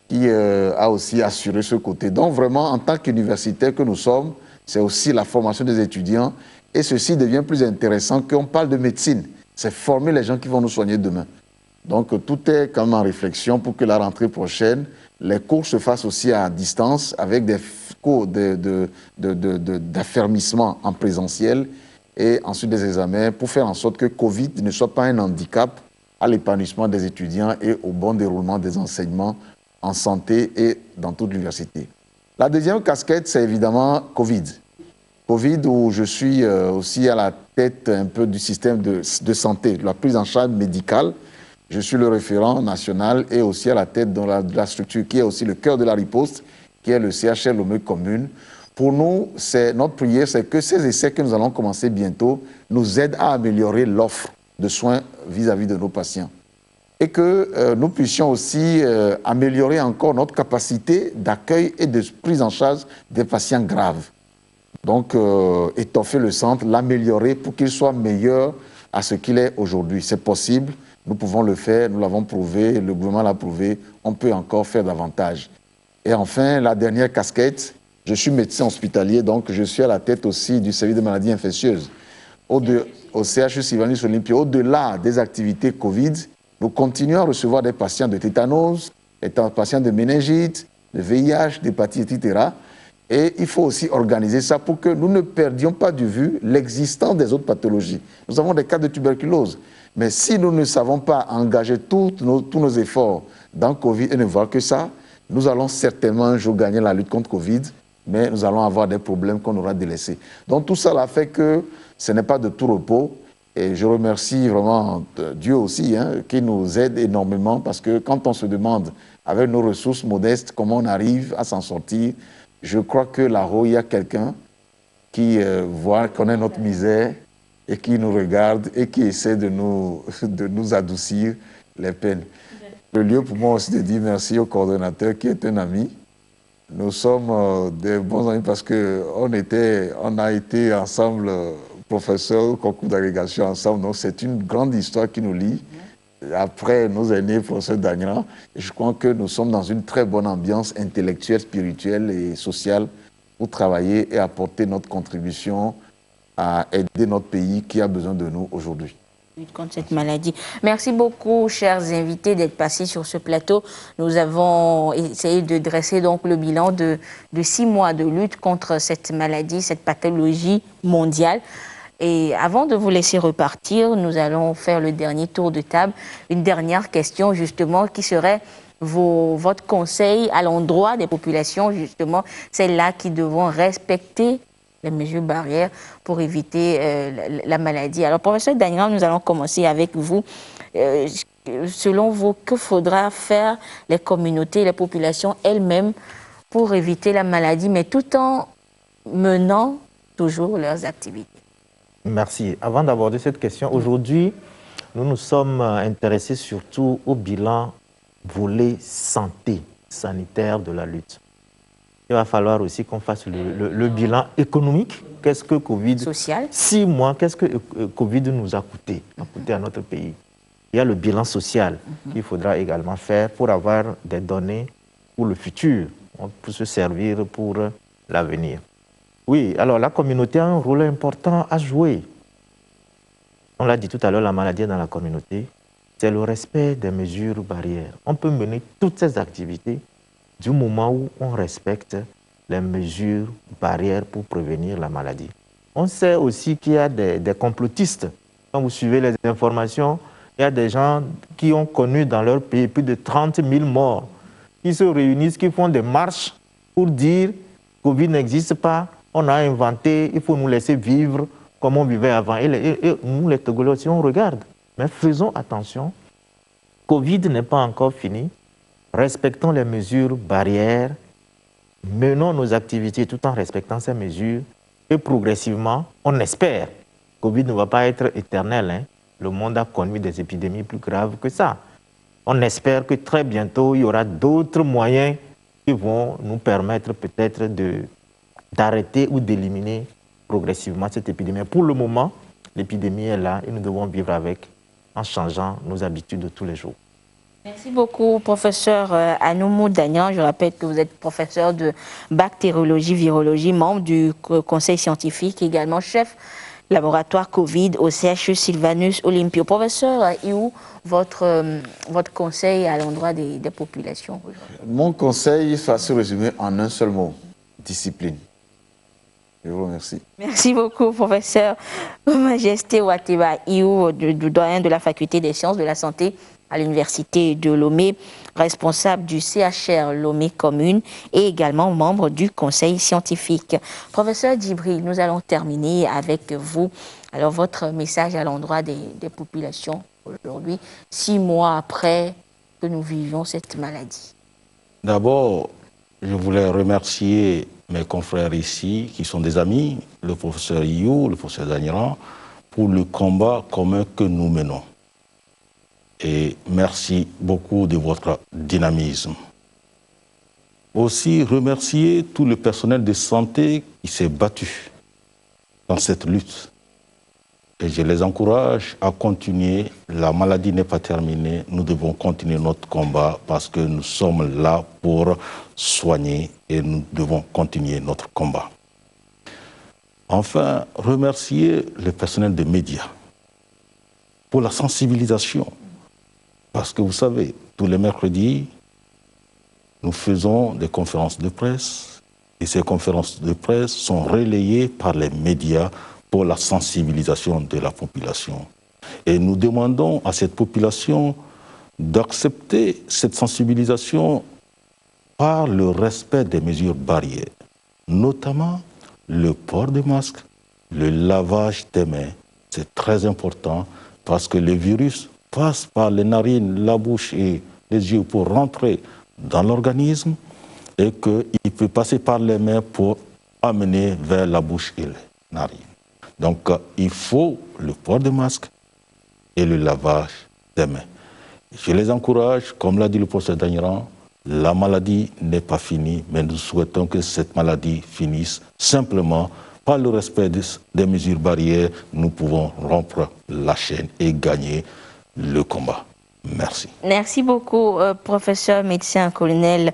qui a aussi assuré ce côté. Donc vraiment, en tant qu'universitaire que nous sommes, c'est aussi la formation des étudiants. Et ceci devient plus intéressant qu'on parle de médecine. C'est former les gens qui vont nous soigner demain. Donc tout est quand même en réflexion pour que la rentrée prochaine, les cours se fassent aussi à distance avec des cours d'affermissement en présentiel et ensuite des examens pour faire en sorte que Covid ne soit pas un handicap à l'épanouissement des étudiants et au bon déroulement des enseignements en santé et dans toute l'université. La deuxième casquette, c'est évidemment Covid. Covid où je suis aussi à la tête un peu du système de santé, de la prise en charge médicale. Je suis le référent national et aussi à la tête de la structure qui est aussi le cœur de la riposte, qui est le CHL Lomé Commune. Pour nous, notre prière, c'est que ces essais que nous allons commencer bientôt nous aident à améliorer l'offre de soins vis-à-vis de nos patients. Et que nous puissions aussi améliorer encore notre capacité d'accueil et de prise en charge des patients graves. Donc, étoffer le centre, l'améliorer pour qu'il soit meilleur à ce qu'il est aujourd'hui. C'est possible, nous pouvons le faire, nous l'avons prouvé, le gouvernement l'a prouvé, on peut encore faire davantage. Et enfin, la dernière casquette, je suis médecin hospitalier, donc je suis à la tête aussi du service de maladies infectieuses. Au CHU Sylvanus Olympia, au-delà des activités Covid, nous continuons à recevoir des patients de tétanos, des patients de méningite, de VIH, d'hépatite, etc. Et il faut aussi organiser ça pour que nous ne perdions pas de vue l'existence des autres pathologies. Nous avons des cas de tuberculose. Mais si nous ne savons pas engager tous nos efforts dans Covid et ne voir que ça, nous allons certainement un jour gagner la lutte contre Covid, mais nous allons avoir des problèmes qu'on aura délaissés. Donc tout ça a fait que ce n'est pas de tout repos. Et je remercie vraiment Dieu aussi, qui nous aide énormément, parce que quand on se demande, avec nos ressources modestes, comment on arrive à s'en sortir, je crois que là-haut, il y a quelqu'un qui voit, connaît notre misère et qui nous regarde et qui essaie de nous adoucir les peines. Le lieu pour moi aussi de dire merci au coordonnateur qui est un ami. Nous sommes des bons amis parce qu'on a été ensemble professeurs au concours d'agrégation ensemble. Donc c'est une grande histoire qui nous lie. Après nos aînés, professeur Dagnan, je crois que nous sommes dans une très bonne ambiance intellectuelle, spirituelle et sociale pour travailler et apporter notre contribution à aider notre pays qui a besoin de nous aujourd'hui. Contre cette maladie. Merci beaucoup, chers invités, d'être passés sur ce plateau. Nous avons essayé de dresser donc le bilan de 6 mois de lutte contre cette maladie, cette pathologie mondiale. Et avant de vous laisser repartir, nous allons faire le dernier tour de table. Une dernière question, justement, qui serait votre conseil à l'endroit des populations, justement, celles-là qui devront respecter les mesures barrières pour éviter la maladie. Alors, professeur Dagnan, nous allons commencer avec vous. Selon vous, que faudra faire les communautés, les populations elles-mêmes pour éviter la maladie, mais tout en menant toujours leurs activités? Merci. Avant d'aborder cette question, aujourd'hui, nous nous sommes intéressés surtout au bilan volet santé, sanitaire de la lutte. Il va falloir aussi qu'on fasse le bilan économique. Qu'est-ce que Covid... Social. 6 mois, qu'est-ce que Covid nous a coûté à notre pays? Il y a le bilan social qu'il faudra également faire pour avoir des données pour le futur, pour se servir pour l'avenir. Oui, alors la communauté a un rôle important à jouer. On l'a dit tout à l'heure, la maladie est dans la communauté. C'est le respect des mesures barrières. On peut mener toutes ces activités du moment où on respecte les mesures barrières pour prévenir la maladie. On sait aussi qu'il y a des complotistes. Quand vous suivez les informations, il y a des gens qui ont connu dans leur pays plus de 30 000 morts. qui se réunissent, qui font des marches pour dire Covid n'existe pas, on a inventé, il faut nous laisser vivre comme on vivait avant. Et nous, les Togolais aussi, on regarde. Mais faisons attention, Covid n'est pas encore fini. Respectons les mesures barrières, menons nos activités tout en respectant ces mesures et progressivement, on espère, Covid ne va pas être éternel. Hein. Le monde a connu des épidémies plus graves que ça. On espère que très bientôt, il y aura d'autres moyens qui vont nous permettre peut-être d'arrêter ou d'éliminer progressivement cette épidémie. Pour le moment, l'épidémie est là et nous devons vivre avec en changeant nos habitudes de tous les jours. Merci beaucoup, professeur Anoumou Dagnan. Je rappelle que vous êtes professeur de bactériologie, virologie, membre du conseil scientifique, également chef laboratoire Covid au CHU Sylvanus Olympio. Professeur Iou, votre conseil à l'endroit des populations aujourd'hui? Mon conseil va se résumer en un seul mot, discipline. Je vous remercie. Merci beaucoup, professeur Majesté Ouateba Iou, du doyen de la faculté des sciences de la santé à l'université de Lomé, responsable du CHR Lomé Commune et également membre du conseil scientifique. Professeur Djibril, nous allons terminer avec vous. Alors, votre message à l'endroit des populations aujourd'hui, 6 mois après que nous vivions cette maladie. D'abord, je voulais remercier mes confrères ici, qui sont des amis, le professeur Iou, le professeur Dagnan, pour le combat commun que nous menons. Et merci beaucoup de votre dynamisme. Aussi remercier tout le personnel de santé qui s'est battu dans cette lutte. Et je les encourage à continuer. La maladie n'est pas terminée. Nous devons continuer notre combat parce que nous sommes là pour soigner et nous devons continuer notre combat. Enfin, remercier le personnel des médias pour la sensibilisation. Parce que vous savez, tous les mercredis, nous faisons des conférences de presse et ces conférences de presse sont relayées par les médias pour la sensibilisation de la population. Et nous demandons à cette population d'accepter cette sensibilisation par le respect des mesures barrières, notamment le port des masques, le lavage des mains. C'est très important parce que le virus passe par les narines, la bouche et les yeux pour rentrer dans l'organisme et qu'il peut passer par les mains pour amener vers la bouche et les narines. Donc, il faut le port de masque et le lavage des mains. Je les encourage, comme l'a dit le professeur Dagnan, la maladie n'est pas finie, mais nous souhaitons que cette maladie finisse simplement par le respect des mesures barrières. Nous pouvons rompre la chaîne et gagner le combat. Merci. Merci beaucoup, professeur médecin colonel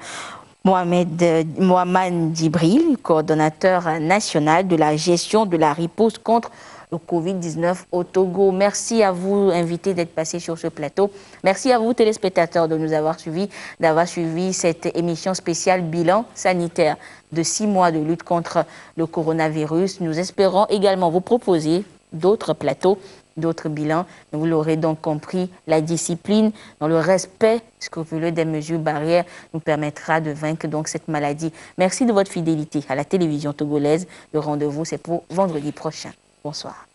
Mohamed Djibril, coordonnateur national de la gestion de la riposte contre le Covid-19 au Togo. Merci à vous, invités, d'être passés sur ce plateau. Merci à vous, téléspectateurs, de nous avoir suivis, d'avoir suivi cette émission spéciale bilan sanitaire de 6 mois de lutte contre le coronavirus. Nous espérons également vous proposer d'autres plateaux, d'autres bilans. Vous l'aurez donc compris, la discipline dans le respect scrupuleux des mesures barrières nous permettra de vaincre donc cette maladie. Merci de votre fidélité à la télévision togolaise. Le rendez-vous, c'est pour vendredi prochain. Bonsoir.